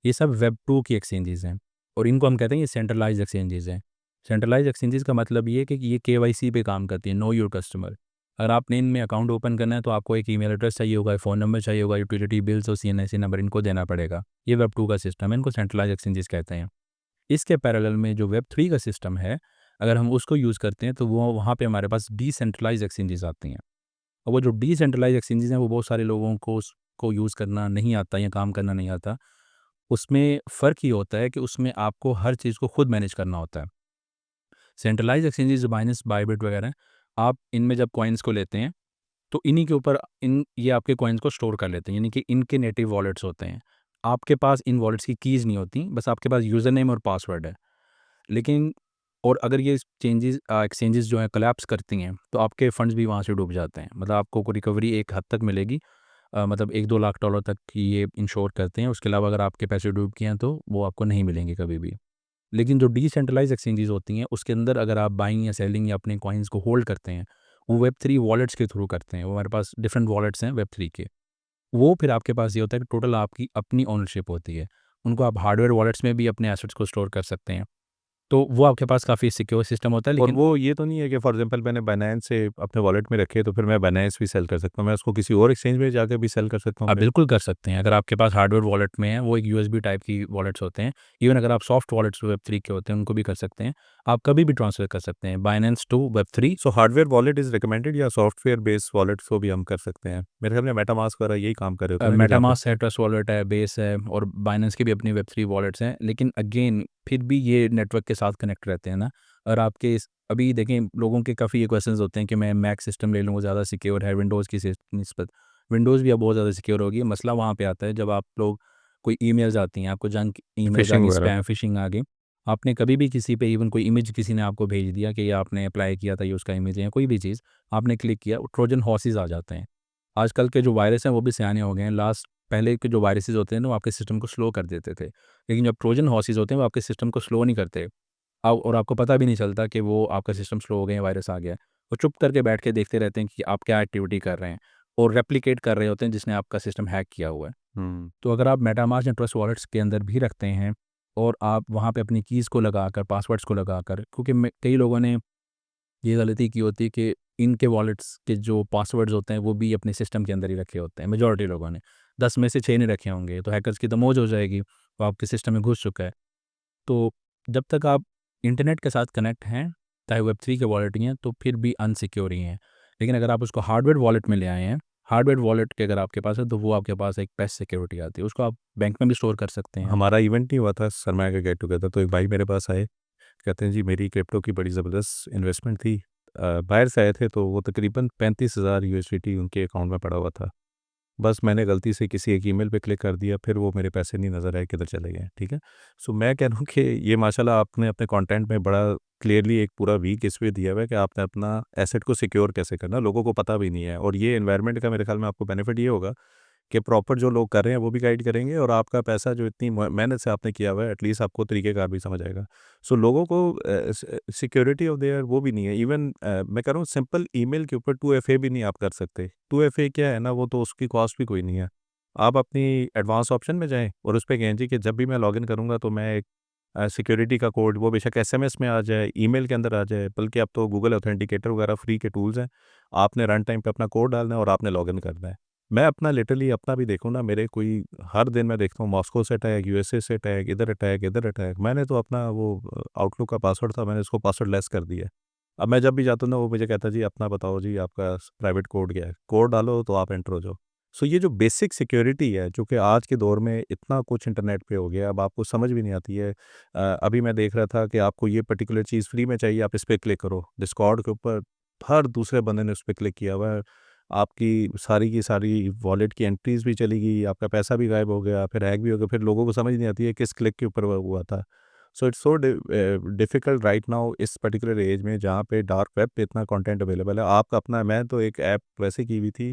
ये सब वेब 2 की एक्सचेंजेज़ हैं और इनको हम कहते हैं ये सेंट्रलाइज़्ड एक्सचेंजेज़ हैं। सेंट्रलाइज़्ड एक्सचेंजेज़ का मतलब ये है कि ये केवाईसी पे काम करती है, नो योर कस्टमर। अगर आपने इनमें अकाउंट ओपन करना है तो आपको एक ईमेल एड्रेस चाहिए होगा, फ़ोन नंबर चाहिए होगा, यूटिलिटी बिल्स और सीएनआईसी नंबर इनको देना पड़ेगा। ये वेब 2 का सिस्टम है, इनको सेंट्रलाइज़्ड एक्सचेंजेज़ कहते हैं। इसके पैरेलल में जो वेब 3 का सिस्टम है, अगर हम उसको यूज़ करते हैं तो वो वहाँ पे हमारे पास डिसेंट्रलाइज़्ड एक्सचेंजेज़ आती हैं। और वो जो डिसेंट्रलाइज़्ड एक्सचेंजेज़ हैं वो बहुत सारे लोगों को उसको यूज़ करना नहीं आता या काम करना नहीं आता। उसमें फ़र्क ये होता है कि उसमें आपको हर चीज़ को खुद मैनेज करना होता है। सेंट्रलाइज़्ड एक्सचेंजेज़ जो बाइनेंस, बायबिट वगैरह हैं, आप इनमें जब कॉइन्स को लेते हैं तो इन्हीं के ऊपर ये आपके कॉइन्स को स्टोर कर लेते हैं, यानी कि इनके नेटिव वॉलेट्स होते हैं। आपके पास इन वॉलेट्स की कीज़ नहीं होती, बस आपके पास यूज़र नेम और पासवर्ड है। लेकिन और अगर ये एक्सचेंजेस जो हैं कोलैप्स करती हैं, तो आपके फंड्स भी वहाँ से डूब जाते हैं। मतलब आपको को रिकवरी एक हद तक मिलेगी, मतलब 1-2 लाख डॉलर तक की ये इंश्योर करते हैं। उसके अलावा अगर आपके पैसे डूब गए हैं, तो वो आपको नहीं मिलेंगे कभी भी। लेकिन जो डिसेंट्रलाइज़ एक्सचेंजेस होती हैं, उसके अंदर अगर आप बाइंग या सेलिंग या अपने कॉइन्स को होल्ड करते हैं, वो वेब3 वॉलेट्स के थ्रू करते हैं। वो हमारे पास डिफरेंट वॉलेट्स हैं वेब3 के। वो फिर आपके पास ये होता है कि टोटल आपकी अपनी ओनरशिप होती है। उनको आप हार्डवेयर वॉलेट्स में भी अपने एसेट्स को स्टोर कर सकते हैं। तो वो आपके पास काफ़ी सिक्योर सिस्टम होता है, और लेकिन वो ये तो नहीं है कि फॉर एग्ज़ाम्पल मैंने बायनेंस से अपने वॉलेट में रखे तो फिर मैं बायनेंस भी सेल कर सकता हूँ। मैं उसको किसी और एक्सचेंज में जाके भी सेल कर सकता हूँ आप अपने। बिल्कुल कर सकते हैं। अगर आपके पास हार्डवेयर वॉलेट में है, वो एक यूएसबी टाइप की वॉलेट्स होते हैं। इवन अगर आप सॉफ्ट वॉलेट्स वेब3 के होते हैं, उनको भी कर सकते हैं। आप कभी भी ट्रांसफ़र कर सकते हैं Binance to web3. So hardware wallet is recommended या सॉफ्टवेयर बेस्ड वॉलेट्स को भी हम कर सकते हैं? मेरे ख्याल में मेटामास्क वगैरह यही काम कर रहे होते हैं ना कि जहाँ पे मेटामास्क है, ट्रस्ट वॉलेट है, बेस है और बाइनेंस की भी अपनी वेब3 वॉलेट्स हैं। लेकिन अगेन फिर भी ये नेटवर्क के साथ कनेक्ट रहते हैं ना। और आपके अभी देखें, लोगों के काफ़ी ये क्वेश्चंस होते हैं कि मैं मैक सिस्टम ले लूँ, वो ज़्यादा सिक्योर है विंडोज़ की निस्बत। विंडोज़ भी अब बहुत ज़्यादा सिक्योर होगी। मसला वहाँ पे आता है जब आप लोग कोई ईमेल्स आती हैं, आपको जंक ईमेल्स आ फ़िशिंग गई, वगैरह? स्पैम फ़िशिंग आ गई। आपने कभी भी किसी पे इवन कोई इमेज किसी ने आपको भेज दिया कि ये आपने अप्लाई किया था, ये उसका इमेज है या कोई भी चीज़, आपने क्लिक किया, ट्रोजन हॉर्सेस आ जाते हैं। आजकल के जो वायरस हैं वो भी सयाने हो गए हैं। पहले के जो वायरसेस होते हैं ना, वो आपके सिस्टम को स्लो कर देते थे। लेकिन जो ट्रोजन हॉर्सेस होते हैं, वो आपके सिस्टम को स्लो नहीं करते। और आपको पता भी नहीं चलता कि वो आपका सिस्टम स्लो हो गया है, वायरस आ गया है। वो चुप करके बैठ के देखते रहते हैं कि आप क्या एक्टिविटी कर रहे हैं और रेप्लिकेट कर रहे होते हैं जिसने आपका सिस्टम हैक किया हुआ है। हुँ। तो अगर आप मेटामास्क या ट्रस्ट वॉलेट्स के अंदर भी रखते हैं और आप वहाँ पे अपनी कीज़ को लगाकर, पासवर्ड्स को लगाकर, क्योंकि कई लोगों ने ये गलती की होती है कि इनके वॉलेट्स के जो पासवर्ड्स होते हैं वो भी अपने सिस्टम के अंदर ही रखे होते हैं, मेजॉरिटी लोगों ने 10 में से 6 नहीं रखे होंगे, तो हैकर्स की तो मौज हो जाएगी, वो आपके सिस्टम में घुस चुका है। तो जब तक आप इंटरनेट के साथ कनेक्ट हैं, चाहे वेब3 के वॉलेट ही हैं, तो फिर भी अनसिक्योर ही हैं। लेकिन अगर आप उसको हार्डवेयर वॉलेट में ले आए हैं, हार्डवेयर वॉलेट के अगर आपके पास है, तो वो आपके पास एक बेस्ट सिक्योरिटी आती है, उसको आप बैंक में भी स्टोर कर सकते हैं। हमारा इवेंट नहीं हुआ था सरमाया का गेट टुगेदर, तो एक भाई मेरे पास आए, कहते हैं जी मेरी क्रिप्टो की बड़ी ज़बरदस्त इन्वेस्टमेंट थी। बाहर से आए थे तो वो तकरीबन 35,000 यूएसडीटी उनके अकाउंट में पड़ा हुआ था। बस मैंने गलती से किसी एक ईमेल पे क्लिक कर दिया, फिर वो मेरे पैसे नहीं नज़र आए किधर चले गए, ठीक है? सो मैं कह रहा हूँ कि ये माशाल्लाह आपने अपने कंटेंट में बड़ा क्लियरली एक पूरा वीक इसमें दिया हुआ है कि आपने अपना एसेट को सिक्योर कैसे करना, लोगों को पता भी नहीं है। और ये एनवायरनमेंट का मेरे ख्याल में आपको बेनिफिट ये होगा कि प्रॉपर जो लोग कर रहे हैं वो भी गाइड करेंगे और आपका पैसा जो इतनी मेहनत से आपने किया हुआ है एटलीस्ट आपको तरीक़ेकार भी समझ आएगा। सो लोगों को सिक्योरिटी ऑफ देयर वो भी नहीं है। इवन मैं कह रहा हूँ सिंपल ईमेल के ऊपर 2FA भी नहीं आप कर सकते। 2FA क्या है ना, वो तो उसकी कॉस्ट भी कोई नहीं है। आप अपनी एडवांस ऑप्शन में जाएँ और उस पे कहें जी कि जब भी मैं लॉगिन करूँगा तो मैं एक सिक्योरिटी का कोड, वो बेशक एसएमएस में आ जाए, ईमेल के अंदर आ जाए, बल्कि अब तो गूगल ऑथेंटिकेटर वगैरह फ्री के टूल्स हैं। आपने रन टाइम पे अपना कोड डालना है और आपने लॉगिन करना है। मैं अपना लिटरली अपना भी देखूँ ना, मेरे कोई हर दिन मैं देखता हूँ मॉस्को से अटैक, यूएसए से अटैक, इधर अटैक, इधर अटैक। मैंने तो अपना वो आउटलुक का पासवर्ड था, मैंने उसको पासवर्ड लेस कर दिया है। अब मैं जब भी जाता हूँ ना, वो मुझे कहता है जी अपना बताओ जी आपका प्राइवेट कोड क्या है? कोड डालो तो आप एंटर हो जाओ। सो ये जो बेसिक सिक्योरिटी है, जो कि आज के दौर में इतना कुछ इंटरनेट पे हो गया, अब आपको समझ भी नहीं आती है। अभी मैं देख रहा था कि आपको ये पर्टिकुलर चीज़ फ्री में चाहिए, आप इस पे क्लिक करो। डिस्कॉर्ड के ऊपर हर दूसरे बंदे ने उस पे क्लिक किया हुआ है। आपकी सारी की सारी वॉलेट की एंट्रीज़ भी चली गई, आपका पैसा भी गायब हो गया, फिर हैक भी हो गया, फिर लोगों को समझ नहीं आती है किस क्लिक के ऊपर वो हुआ था। So it's so difficult right now इस पर्टिकुलर एज में जहाँ पे डार्क वेब पे इतना कंटेंट अवेलेबल है। आपका अपना, मैं तो एक ऐप वैसे की हुई थी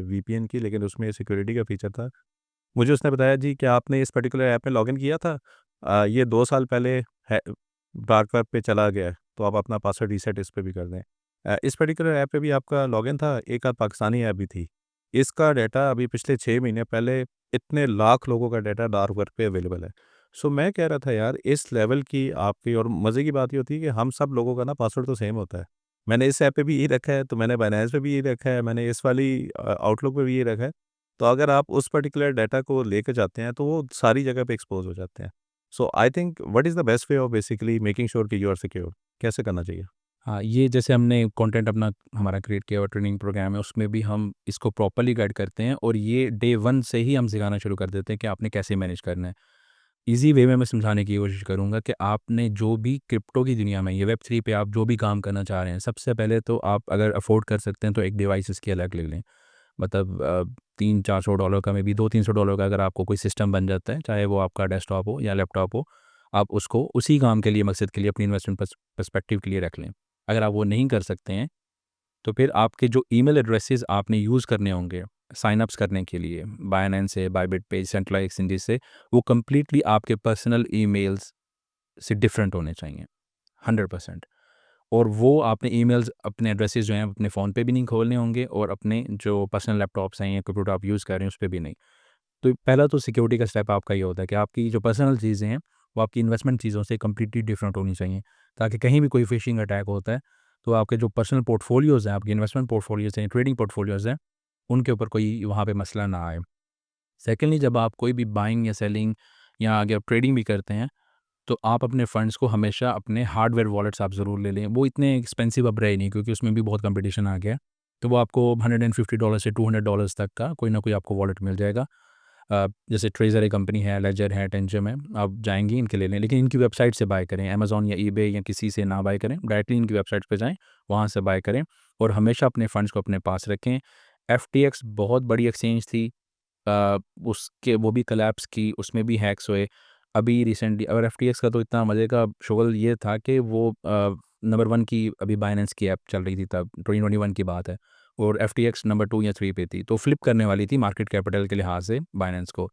वीपीएन की, लेकिन उसमें सिक्योरिटी का फीचर था। मुझे उसने बताया जी कि आपने इस पर्टिकुलर ऐप में लॉगिन किया था, ये 2 साल पहले है डार्क वेब पे चला गया है, तो आप अपना पासवर्ड रीसेट इस पे भी कर दें। इस पर्टिकुलर ऐप पे भी आपका लॉगिन था, एक आध पाकिस्तानी ऐप भी थी। इसका डाटा अभी पिछले 6 महीने पहले इतने लाख लोगों का डाटा डार्क वेब पे अवेलेबल है। सो मैं कह रहा था यार इस लेवल की आपकी, और मज़े की बात ये होती है कि हम सब लोगों का ना पासवर्ड तो सेम होता है। मैंने इस ऐप पे भी यही रखा है, तो मैंने बाइनेंस पे भी यही रखा है, मैंने इस वाली आउटलुक पे भी यही रखा है। तो अगर आप उस पर्टिकुलर डाटा को लेके जाते हैं, तो वो सारी जगह पे एक्सपोज़ हो जाते हैं। So I think what is the best way of basically making sure कि यू आर सिक्योर? कैसे करना चाहिए? हाँ, ये जैसे हमने कंटेंट अपना हमारा क्रिएट किया हुआ ट्रेनिंग प्रोग्राम है, उसमें भी हम इसको प्रॉपर्ली गाइड करते हैं और ये डे 1 से ही हम सिखाना शुरू कर देते हैं कि आपने कैसे मैनेज करना है। ईज़ी वे में मैं समझाने की कोशिश करूँगा कि आपने जो भी क्रिप्टो की दुनिया में, ये वेब 3 पे आप जो भी काम करना चाह रहे हैं, सबसे पहले तो आप अगर अफ़ोर्ड कर सकते हैं तो एक डिवाइस इसकी अलग ले लें। मतलब $300-400 का, मे बी $200-300 का अगर आपको कोई सिस्टम बन जाता है, चाहे वो आपका डेस्कटॉप हो या लैपटॉप हो, आप उसको उसी काम के लिए, मकसद के लिए, अपनी इन्वेस्टमेंट पर्सपेक्टिव के लिए रख लें। अगर आप वो नहीं कर सकते हैं, तो फिर आपके जो ईमेल एड्रेसेस आपने यूज़ करने होंगे साइन अप्स करने के लिए, बायनेंस से, बायबिट पे, सेंट्रलाइज्ड एक्सचेंजेस से, वो कंप्लीटली आपके पर्सनल ईमेल्स से डिफरेंट होने चाहिए, 100%। और वो आपने ईमेल्स, अपने एड्रेसेस जो हैं, अपने फ़ोन पे भी नहीं खोलने होंगे, और अपने जो पर्सनल लैपटॉप्स हैं या कंप्यूटर आप यूज़ कर रहे हैं, उस पे भी नहीं। तो पहला तो सिक्योरिटी का स्टेप आपका ये होता है कि आपकी जो पर्सनल चीज़ें हैं, वो आपकी इन्वेस्टमेंट चीज़ों से कंप्लीटली डिफरेंट होनी चाहिए, ताकि कहीं भी कोई फ़िशिंग अटैक होता है, तो आपके जो पर्सनल पोर्टफोलियोज़ हैं, आपके इन्वेस्टमेंट पोर्टफोलियोज़ हैं, ट्रेडिंग पोर्टफोलियोज़ हैं, उनके ऊपर कोई वहाँ पे मसला ना आए। सेकेंडली, जब आप कोई भी बाइंग या सेलिंग या अगर ट्रेडिंग भी करते हैं, तो आप अपने फंड्स को हमेशा अपने हार्डवेयर वॉलेट्स आप ज़रूर ले लें। वो इतने एक्सपेंसिव अब रहे नहीं, क्योंकि उसमें भी बहुत कंपटीशन आ गया है। तो वो आपको $150 से $200 तक का कोई ना कोई आपको वॉलेट मिल जाएगा। जैसे ट्रेज़र एक कंपनी है, लेजर है, टेंजम है, आप जाएँगी इनके ले लें, लेकिन इनकी वेबसाइट से बाय करें। अमेज़न या ईबे या किसी से ना बाय करें, डायरेक्टली इनकी वेबसाइट पे जाएँ, वहाँ से बाय करें, और हमेशा अपने फंड्स को अपने पास रखें। एफटीएक्स बहुत बड़ी एक्सचेंज थी, उसके वो भी कोलैप्स की, उसमें भी हैक्स हुए। अभी रिसेंटली, और एफटीएक्स का तो इतना मज़े का शुगल ये था कि वो नंबर 1 की अभी बाइनेंस की ऐप चल रही थी तब, 2021 की बात है, और एफटीएक्स नंबर 2 या 3 पे थी, तो फ्लिप करने वाली थी मार्केट कैपिटल के लिहाज से बाइनेंस को।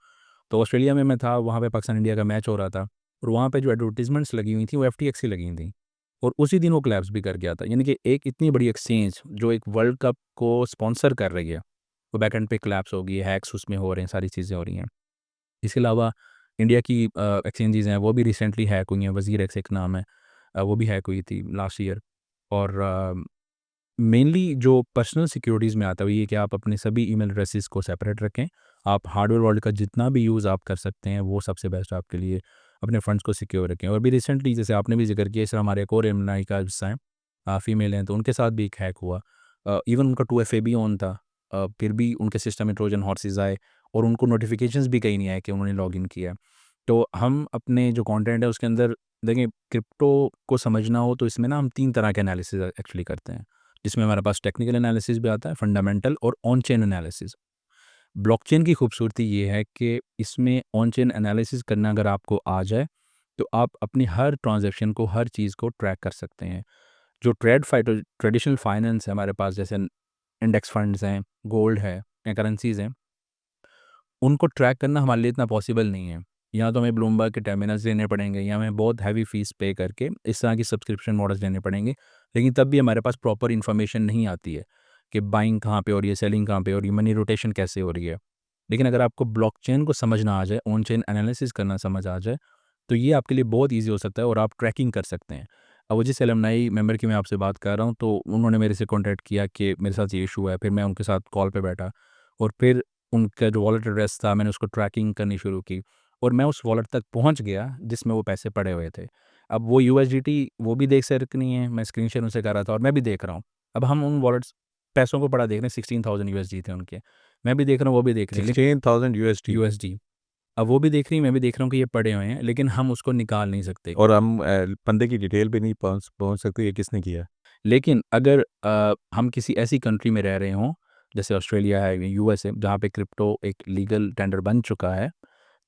तो ऑस्ट्रेलिया में मैं था, वहाँ पे पाकिस्तान इंडिया का मैच हो रहा था, और वहाँ पे जो एडवर्टाइजमेंट्स लगी हुई थी वो एफटीएक्स की लगी थी, और उसी दिन वो कोलैप्स भी कर गया था। यानी कि एक इतनी बड़ी एक्सचेंज जो एक वर्ल्ड कप को स्पॉन्सर कर रही है, वो बैकएंड पे कोलैप्स हो गई है, हैक्स उसमें हो रहे हैं, सारी चीज़ें हो रही हैं। इसके अलावा इंडिया की एक्सचेंजेज़ हैं, वो भी रिसेंटली हैक हुई हैं। वज़ीर एक्स एक नाम है, वो भी हैक हुई थी लास्ट ईयर। और मेनली जो पर्सनल सिक्योरिटीज़ में आता है वो ये कि आप अपने सभी ईमेल एड्रेसेस को सेपरेट रखें। आप हार्डवेयर वर्ल्ड का जितना भी यूज़ आप कर सकते हैं, वो सबसे बेस्ट आपके लिए। अपने फंड्स को सिक्योर रखें। और भी रिसेंटली, जैसे आपने भी ज़िक्र किया, इस तरह हमारे एक और एमएनआई का हिस्सा हैं, फीमेल हैं, तो उनके साथ भी एक हैक हुआ। इवन उनका 2FA भी ऑन था, फिर भी उनके सिस्टम में ट्रोजन हॉर्सेस आए, और उनको नोटिफिकेशंस भी कहीं नहीं आए कि उन्होंने लॉगिन किया है। तो हम अपने जो कंटेंट है उसके अंदर देखें, क्रिप्टो को समझना हो तो इसमें ना हम 3 तरह के एनालिसिस एक्चुअली करते हैं। जिसमें हमारे पास टेक्निकल एनालिसिस भी आता है, फंडामेंटल और ऑन चेन एनालिसिस। ब्लॉकचेन की खूबसूरती ये है कि इसमें ऑन चेन एनालिसिस करना अगर आपको आ जाए, तो आप अपनी हर ट्रांज़ैक्शन को, हर चीज़ को ट्रैक कर सकते हैं। जो ट्रेडिशनल फाइनेंस है हमारे पास, जैसे इंडेक्स फंड्स हैं, गोल्ड है या करेंसीज़ हैं, उनको ट्रैक करना हमारे लिए इतना पॉसिबल नहीं है। या तो हमें ब्लूमबर्ग के टर्मिनल्स लेने पड़ेंगे, या हमें बहुत हैवी फ़ीस पे करके इस तरह की सब्सक्रिप्शन मॉडल्स लेने पड़ेंगे। लेकिन तब भी हमारे पास प्रॉपर इन्फॉर्मेशन नहीं आती है कि बाइंग कहाँ पे हो रही है, सेलिंग कहाँ पे हो रही है, मनी रोटेशन कैसे हो रही है। लेकिन अगर आपको ब्लॉकचेन को समझना आ जाए, ऑन चेन एनालिसिस करना समझ आ जाए, तो ये आपके लिए बहुत ईज़ी हो सकता है, और आप ट्रैकिंग कर सकते हैं। अब वो जिस एलुमनाई मेंबर की मैं आपसे बात कर रहा हूँ, तो उन्होंने मेरे से कॉन्टैक्ट किया कि मेरे साथ ये इश्यू है। फिर मैं उनके साथ कॉल पे बैठा, और फिर उनका जो वॉलेट एड्रेस था, मैंने उसको ट्रैकिंग करनी शुरू की, और मैं उस वॉलेट तक पहुँच गया जिसमें वो पैसे पड़े हुए थे। अब वो यूएसडीटी वो भी देख सकनी है, मैं स्क्रीनशॉट उनसे कर रहा था और मैं भी देख रहा हूँ। अब हम उन वॉलेट्स पैसों को पड़ा देख रहे हैं, 16,000 यूएसडी थे उनके। मैं भी देख रहा हूँ, वो भी देख रही है, लेकिन 16,000 यूएसडी। यूएसडी। अब वो भी देख रही है, मैं भी देख रहा हूँ कि ये पड़े हुए हैं, लेकिन हम उसको निकाल नहीं सकते। और हम बंदे की डिटेल भी नहीं पहुँच पहुँच सकते, ये किसने किया है। लेकिन अगर हम किसी ऐसी कंट्री में रह रहे हों, जैसे ऑस्ट्रेलिया है, यूएस है, जहाँ पे क्रिप्टो एक लीगल टेंडर बन चुका है,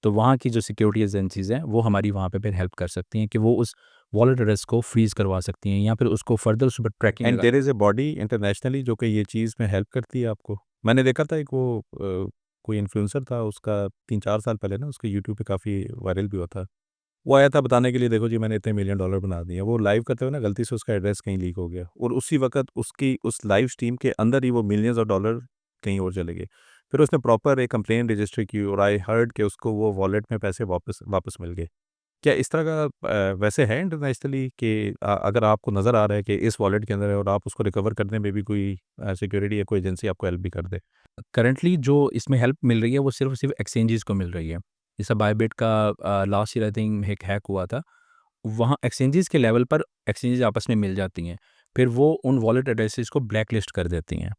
तो वहाँ की जो सिक्योरिटी एजेंसीज़ हैं, वो हमारी वहाँ पे फिर हेल्प कर सकती हैं कि वो उस वॉलेट एड्रेस को फ्रीज़ करवा सकती हैं, या फिर उसको फर्दर उस पर ट्रैकिंग एंड लगा। There is a body internationally जो कि ये चीज़ में हेल्प करती है आपको। मैंने देखा था एक वो कोई इन्फ्लुएंसर था, उसका 3-4 साल पहले ना उसके यूट्यूब पे काफ़ी वायरल भी हुआ था। वो आया था बताने के लिए, देखो जी मैंने इतने मिलियन डॉलर बना दिए। वो लाइव करते हुए ना गलती से उसका एड्रेस कहीं लीक हो गया, और उसी वक़्त उसकी उस लाइव स्ट्रीम के अंदर ही वो मिलियंस ऑफ डॉलर कहीं और चले गए। फिर उसने प्रॉपर एक कंप्लेंट रजिस्टर की, और आई हर्ड कि उसको वो वॉलेट में पैसे वापस वापस मिल गए। क्या इस तरह का वैसे है इंटरनेशनली कि अगर आपको नज़र आ रहा है कि इस वॉलेट के अंदर है और आप उसको रिकवर करने में भी कोई सिक्योरिटी या कोई एजेंसी आपको हेल्प भी कर दे? करंटली जो इसमें हेल्प मिल रही है, वो सिर्फ़ और सिर्फ़ एक्सचेंजेज़ को मिल रही है। जैसे बायबिट का लास्ट ईयर आई थिंक एक हैक हुआ था। वहाँ एक्सचेंजेज़ के लेवल पर एक्सचेंजेज़ आपस में मिल जाती हैं। फिर वो उन वॉलेट एड्रेसेस को ब्लैक लिस्ट कर देती हैं।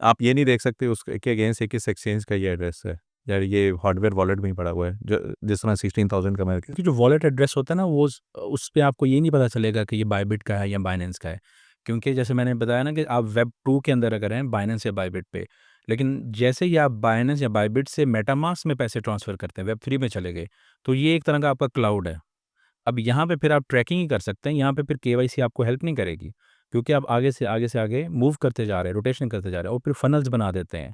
आप ये नहीं देख सकते उसके अगेंस्ट किस एक्सचेंज का ये एड्रेस है। यार ये हार्डवेयर वॉलेट में ही पड़ा हुआ है, जो जिस तरह 16,000 का मैं क्योंकि जो वॉलेट एड्रेस होता है ना वो उस पे आपको ये नहीं पता चलेगा कि ये बायबिट का है या बाइनेंस का है। क्योंकि जैसे मैंने बताया ना कि आप वेब 2 के अंदर अगर हैं बाइनेंस या बायबिट पे, लेकिन जैसे ही आप बाइनेंस या बायबिट से मेटामास्क में पैसे ट्रांसफ़र करते हैं, वेब 3 में चले गए, तो ये एक तरह का आपका क्लाउड है। अब यहाँ पे फिर आप ट्रैकिंग ही कर सकते हैं, यहाँ पे फिर केवाईसी आपको हेल्प नहीं करेगी, क्योंकि आप आगे मूव करते जा रहे हैं, रोटेशन करते जा रहे हैं और फिर फनल्स बना देते हैं।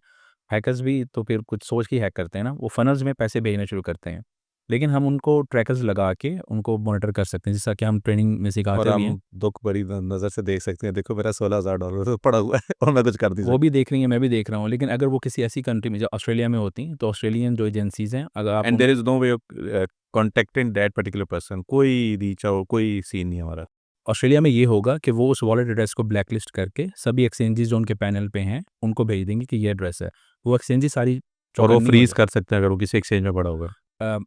हैकर्स भी तो फिर कुछ सोच के हैक करते हैं ना, वो फनल्स में पैसे भेजना शुरू करते हैं। लेकिन हम उनको ट्रैकर्स लगा के उनको मॉनिटर कर सकते हैं, जैसा कि हम ट्रेनिंग में और सिखाते भी हैं। हम दुःख भरी नज़र से देख सकते हैं, देखो मेरा $16,000 तो पड़ा हुआ है और मैं कुछ कर नहीं वो भी सकता। देख रही हैं, मैं भी देख रहा हूँ, लेकिन अगर वो किसी ऐसी कंट्री में जो ऑस्ट्रेलिया में होती हैं, तो ऑस्ट्रेलियन जो एजेंसीज़ हैं, अगर आप एंड उन there is no way of contacting that particular person, कोई रीच आउट, कोई सीन नहीं है हमारा। ऑस्ट्रेलिया में ये होगा कि वो उस वॉलेट एड्रेस को ब्लैकलिस्ट करके सभी एक्सचेंजेस जो उनके पैनल पे हैं, उनको भेज देंगे कि ये एड्रेस है। वो एक्सचेंजेस सारी और वो चौकन्नी हो फ्रीज़ जाए। कर सकते हैं अगर वो किसी एक्सचेंज में पड़ा होगा।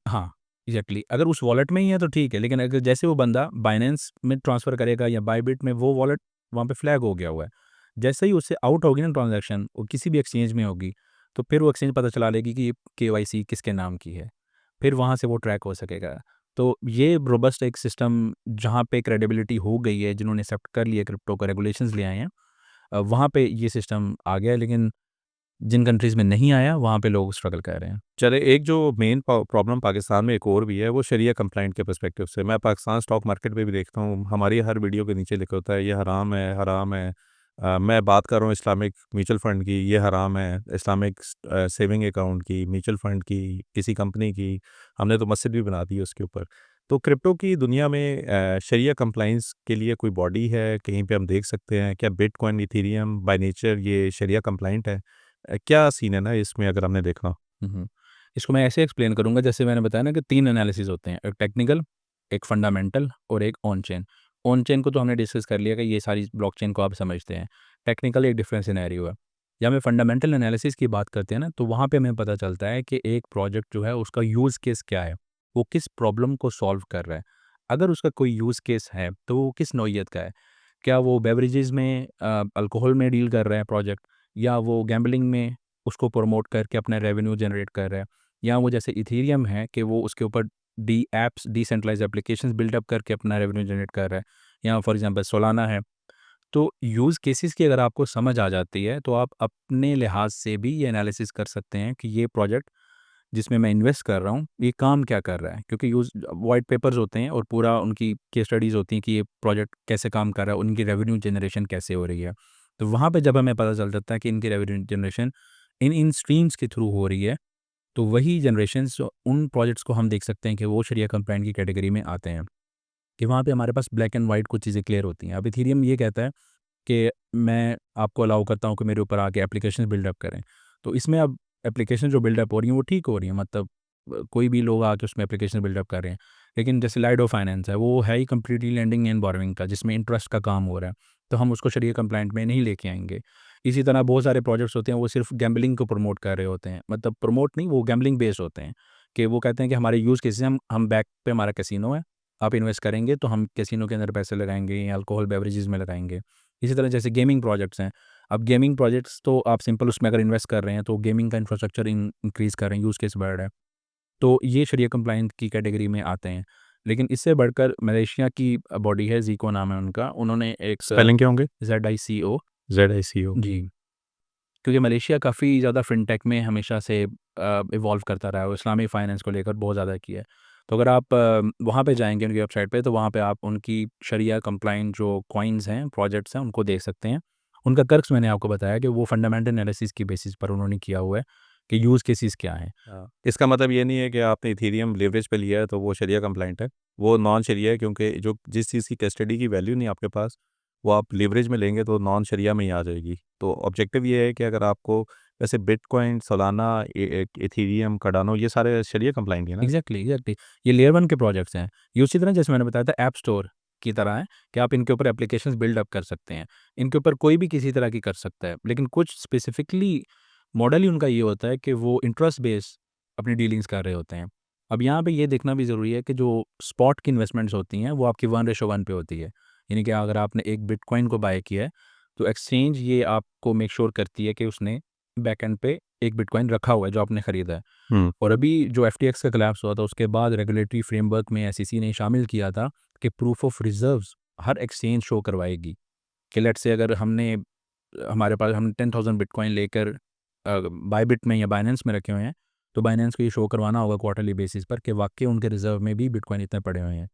हाँ, एग्ज़ैक्टली अगर उस वॉलेट में ही है तो ठीक है, लेकिन अगर जैसे वो बंदा बाइनेंस में ट्रांसफ़र करेगा या बायबिट में, वो वॉलेट वहाँ पे फ्लैग हो गया हुआ है। जैसे ही उससे आउट होगी ना ट्रांज़ैक्शन, वो किसी भी एक्सचेंज में होगी, तो फिर वो एक्सचेंज पता चला लेगी कि ये केवाईसी किसके नाम की है। फिर वहाँ से वो ट्रैक हो सकेगा। तो ये रोबस्ट एक सिस्टम जहाँ पे क्रेडिबिलिटी हो गई है, जिन्होंने एक्सेप्ट कर लिया क्रिप्टो को, रेगुलेशंस ले आए हैं, वहाँ पे ये सिस्टम आ गया है, लेकिन जिन कंट्रीज़ में नहीं आया, वहाँ पे लोग स्ट्रगल कर रहे हैं। चले, एक जो मेन प्रॉब्लम पाकिस्तान में एक और भी है, वो शरिया कंप्लाइंट के पर्सपेक्टिव से। मैं पाकिस्तान स्टॉक मार्केट में भी देखता हूँ, हमारी हर वीडियो के नीचे लिखा होता है ये हराम है, हराम है। मैं बात कर रहा हूँ इस्लामिक म्यूचुअल फ़ंड की, ये हराम है। इस्लामिक सेविंग अकाउंट की, म्यूचुअल फ़ंड की, किसी कंपनी की, हमने तो मस्जिद भी बना दी है उसके ऊपर। तो क्रिप्टो की दुनिया में शरिया कंप्लायंस के लिए कोई बॉडी है, कहीं पे हम देख सकते हैं? क्या बिटकॉइन, इथेरियम बाय नेचर ये शरिया कंप्लायंट है? क्या सीन है ना इसमें अगर हमने देखना? हुँ, हुँ। इसको मैं ऐसे एक्सप्लेन करूँगा, जैसे मैंने बताया ना कि 3 एनालिसिस होते हैं, एक टेक्निकल, एक फंडामेंटल और एक ऑन चेन। ऑन चेन को तो हमने डिस्कस कर लिया कि ये सारी ब्लॉकचेन को आप समझते हैं। टेक्निकल एक डिफरेंट सिनेरियो है। जब हम फंडामेंटल एनालिसिस की बात करते हैं ना, तो वहाँ पे हमें पता चलता है कि एक प्रोजेक्ट जो है उसका यूज़ केस क्या है, वो किस प्रॉब्लम को सॉल्व कर रहा है। अगर उसका कोई यूज़ केस है, तो वो किस नौइयत का है? क्या वो बेवरेजेज़ में अल्कोहल में डील कर रहा है प्रोजेक्ट, या वो गैम्बलिंग में उसको प्रमोट करके अपना रेवेन्यू जनरेट कर रहा है, या वो जैसे इथेरियम है कि वो उसके ऊपर डिसेंट्रलाइज्ड एप्लीकेशंस बिल्डअप करके अपना रेवेन्यू जनरेट कर रहा है, या फॉर एग्जांपल सोलाना है। तो यूज़ केसेस की अगर आपको समझ आ जाती है, तो आप अपने लिहाज से भी ये एनालिसिस कर सकते हैं कि ये प्रोजेक्ट जिसमें मैं इन्वेस्ट कर रहा हूँ, ये काम क्या कर रहा है? क्योंकि यूज़ व्हाइट पेपर्स होते हैं और पूरा उनकी केस स्टडीज़ होती हैं कि ये प्रोजेक्ट कैसे काम कर रहा है, उनकी रेवेन्यू जनरेशन कैसे हो रही है। तो वहाँ पे जब हमें पता चल जाता है कि इनकी रेवेन्यू जनरेशन इन स्ट्रीम्स के थ्रू हो रही है, तो वही जनरेशंस उन प्रोजेक्ट्स को हम देख सकते हैं कि वो शरिया कंप्लायंट की कैटेगरी में आते हैं, कि वहाँ पे हमारे पास ब्लैक एंड व्हाइट कुछ चीज़ें क्लियर होती हैं। अब इथेरियम ये कहता है कि मैं आपको अलाउ करता हूँ कि मेरे ऊपर आके एप्लीकेशन बिल्डअप करें। तो इसमें अब एप्लीकेशन जो बिल्डअप हो रही हैं वो ठीक हो रही हैं, मतलब कोई भी लोग आके उसमें एप्लीकेशन बिल्डअप कर रहे हैं। लेकिन जैसे लाइडो फाइनेंस है, वो है ही कंप्लीटली लेंडिंग एंड बोरोइंग का, जिसमें इंटरेस्ट का काम हो रहा है। तो हम उसको शरिया कंप्लायंट में नहीं लेके आएँगे। इसी तरह बहुत सारे प्रोजेक्ट्स होते हैं, वो सिर्फ़ गैम्बलिंग को प्रमोट कर रहे होते हैं। मतलब प्रमोट नहीं, वो गैम्बलिंग बेस्ड होते हैं, कि वो कहते हैं कि हमारे यूज़ केसेस हम बैक पे हमारा कैसीनो है, आप इन्वेस्ट करेंगे तो हम कैसीनो के अंदर पैसे लगाएँगे या अल्कोहल बेवरेजेज़ में लगाएँगे। इसी तरह जैसे गेमिंग प्रोजेक्ट्स हैं। अब गेमिंग प्रोजेक्ट्स तो आप सिंपल उसमें अगर इन्वेस्ट कर रहे हैं, तो गेमिंग का इंफ्रास्ट्रक्चर इंक्रीज़ कर रहे हैं, यूज़ केस बढ़ रहा है। तो ये शरिया कंप्लायंट की कैटेगरी में आते हैं। लेकिन इससे बढ़कर मलेशिया की बॉडी है, ज़ीको नाम है उनका। उन्होंने एक स्पेलिंग क्या होंगे? ज़ेडआईसीओ। ZICO। जी, क्योंकि मलेशिया काफ़ी ज़्यादा फिनटेक में हमेशा से इवॉल्व करता रहा है, और इस्लामिक फाइनेंस को लेकर बहुत ज़्यादा किया है। तो अगर आप वहाँ पे जाएँगे उनकी वेबसाइट पे, तो वहाँ पे आप उनकी शरिया कंप्लायंट जो कॉइन्स हैं, प्रोजेक्ट्स हैं, उनको देख सकते हैं। उनका कर्क्स मैंने आपको बताया कि वो फंडामेंटल एनालिसिस की बेसिस पर उन्होंने किया हुआ है कि यूज़ केसेस क्या हैं। हाँ, इसका मतलब ये नहीं है कि आपने इथेरियम लिवरेज पे लिया है तो वो शरिया कंप्लाइंट है। वो नॉन शरिया है, क्योंकि जो जिस चीज़ की कस्टडी की वैल्यू नहीं आपके पास, वो आप लिवरेज में लेंगे तो नॉन शरिया में ही आ जाएगी। तो ऑब्जेक्टिव ये है कि अगर आपको वैसे बिटकॉइन, सोलाना, इथेरियम, कार्डानो ये सारे शरिया कंप्लाइंट ही है ना? एग्ज़ैक्टली। ये लेयर 1 के प्रोजेक्ट्स हैं। ये उसी तरह जैसे मैंने बताया था ऐप स्टोर की तरह है, कि आप इनके ऊपर एप्लीकेशंस बिल्ड अप कर सकते हैं। इनके ऊपर कोई भी किसी तरह की कर सकता है। लेकिन कुछ स्पेसिफिकली मॉडल ही उनका ये होता है कि वो इंटरेस्ट बेस अपनी डीलिंग्स कर रहे होते हैं। अब यहाँ पे ये देखना भी ज़रूरी है कि जो स्पॉट की इन्वेस्टमेंट्स होती हैं, वो आपकी 1:1 पे होती है। यानी कि अगर आपने एक बिटकॉइन को बाय किया है, तो एक्सचेंज ये आपको मेक श्योर करती है कि उसने बैक एंड पे एक बिटकॉइन रखा हुआ है जो आपने ख़रीदा है। हुँ। और अभी जो एफटीएक्स का कोलैप्स हुआ था उसके बाद रेगुलेटरी फ्रेमवर्क में एसईसी ने शामिल किया था कि proof of reserves her exchange show करवाएगी कि लेट्स से अगर हमारे पास हम 10,000 बिटकॉइन लेकर बायबिट में या बाइनेंस में रखे हुए हैं, तो बाइनेंस को ये शो करवाना होगा क्वार्टरली बेसिस पर कि वाकई उनके रिजर्व में भी बिटकॉइन इतने पड़े हुए हैं।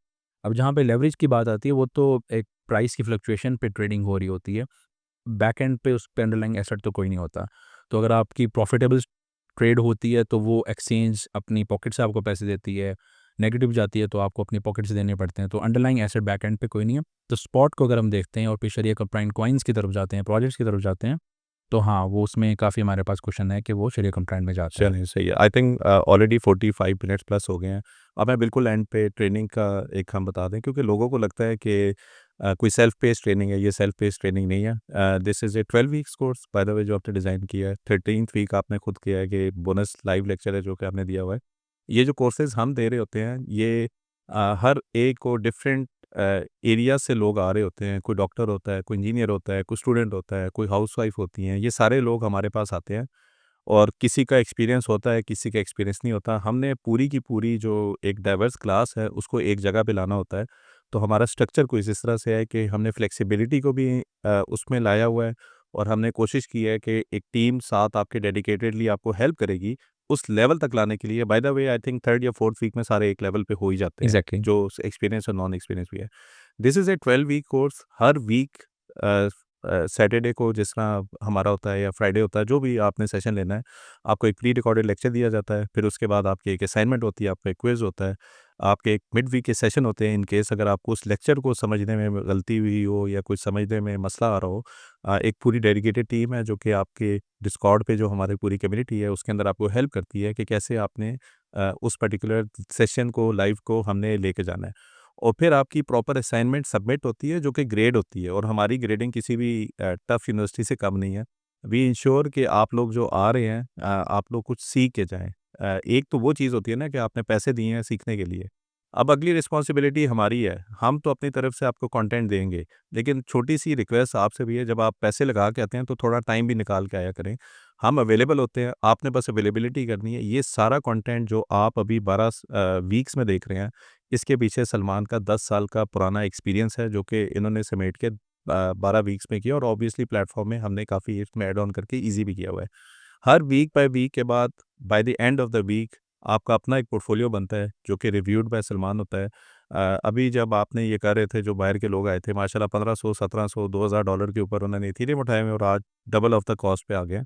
अब जहाँ पे लेवरेज की बात आती है वो तो एक प्राइस की फ्लक्चुएशन पे ट्रेडिंग हो रही होती है, बैक एंड पे उस पे अंडरलाइंग एसेट तो कोई नहीं होता। तो अगर आपकी प्रॉफिटेबल ट्रेड होती है तो वो एक्सचेंज अपनी पॉकेट से आपको पैसे देती है, नेगेटिव जाती है तो आपको अपनी पॉकेट से देने पड़ते हैं, तो अंडरलाइंग एसेट बैक एंड पे कोई नहीं है। तो स्पॉट को अगर हम देखते हैं और फिर शरिया कंप्लाइंट कॉइन्स की तरफ जाते हैं, प्रोजेक्ट्स की तरफ जाते हैं, तो हाँ, वो उसमें काफ़ी हमारे पास क्वेश्चन है कि वो शरिया कंप्लाइंट में जाते हैं। चलिए सही है। I think already 45 minutes plus हो गए हैं। अब मैं बिल्कुल एंड पे ट्रेनिंग का एक हम बता दें क्योंकि लोगों को लगता है कि कोई सेल्फ पेस्ड ट्रेनिंग है, ये सेल्फ पेस्ड ट्रेनिंग नहीं है। This is a 12 weeks course by the way जो आपने डिज़ाइन किया है। 13th वीक आपने खुद किया है कि बोनस लाइव लेक्चर है जो कि आपने दिया हुआ है। ये जो कोर्सेज़ हम दे रहे होते हैं ये हर एक को डिफरेंट एरिया से लोग आ रहे होते हैं। कोई डॉक्टर होता है, कोई इंजीनियर होता है, कोई स्टूडेंट होता है, कोई हाउसवाइफ़ होती हैं। ये सारे लोग हमारे पास आते हैं और किसी का एक्सपीरियंस होता है, किसी का एक्सपीरियंस नहीं होता। हमने पूरी की पूरी जो एक डाइवर्स क्लास है, उसको एक जगह पे लाना होता है। तो हमारा स्ट्रक्चर कुछ इस तरह से है कि हमने फ्लेक्सिबिलिटी को भी उसमें लाया हुआ है और हमने कोशिश की है कि एक टीम साथ आपके डेडिकेटेडली आपको हेल्प करेगी, उस लेवल तक लाने के लिए। By the way I think 3rd या 4th वीक में सारे एक लेवल पे हो ही जाते हैं, एग्जैक्टली। जो एक्सपीरियंस और नॉन एक्सपीरियंस भी है। This is a 12 week course. हर वीक अ सैटरडे को जिस तरह हमारा होता है या फ्राइडे होता है, जो भी आपने सेशन लेना है, आपको एक प्री रिकॉर्डेड लेक्चर दिया जाता है। फिर उसके बाद आपकी एक असाइनमेंट होती है, आपका एक क्विज़ होता है, आपके एक मिड वीक के सेशन होते हैं इन केस अगर आपको उस लेक्चर को समझने में गलती हुई हो या कुछ समझने में मसला आ रहा हो। एक पूरी डेडिकेटेड टीम है जो कि आपके डिस्कॉर्ड पे जो हमारी पूरी कम्युनिटी है, उसके अंदर आपको हेल्प करती है कि कैसे आपने उस पर्टिकुलर सेशन को, लाइव को हमने लेके जाना है। और फिर आपकी प्रॉपर असाइनमेंट सबमिट होती है जो कि ग्रेड होती है और हमारी ग्रेडिंग किसी भी टफ यूनिवर्सिटी से कम नहीं है। वी इंश्योर कि आप लोग जो आ रहे हैं आप लोग कुछ सीख के जाएँ। एक तो वो चीज़ होती है ना कि आपने पैसे दिए हैं सीखने के लिए। अब अगली रिस्पॉन्सिबिलिटी हमारी है। हम तो अपनी तरफ से आपको कंटेंट देंगे, लेकिन छोटी-सी रिक्वेस्ट आपसे भी है जब आप पैसे लगा के आते हैं तो थोड़ा टाइम भी निकाल के आया करें। हम अवेलेबल होते हैं, आपने बस अवेलेबिलिटी करनी है। ये सारा कंटेंट जो आप अभी 12 वीक्स में देख रहे हैं, इसके पीछे सलमान का 10 साल का पुराना एक्सपीरियंस है जो कि इन्होंने समेट के 12 वीक्स में किया और ऑब्वियसली प्लेटफ़ॉर्म में हमने काफ़ी इसमें ऐड ऑन करके ईज़ी भी किया हुआ है। हर वीक बाय वीक के बाद by the end of the week आपका अपना एक पोर्टफोलियो बनता है जो कि रिव्यूड बाय सलमान होता है। अभी जब आपने ये कर रहे थे जो बाहर के लोग आए थे माशाल्लाह 1500, 1700, $2000 के ऊपर उन्होंने इथेरियम उठाए हुए हैं और आज डबल ऑफ द कॉस्ट पे आ गए हैं।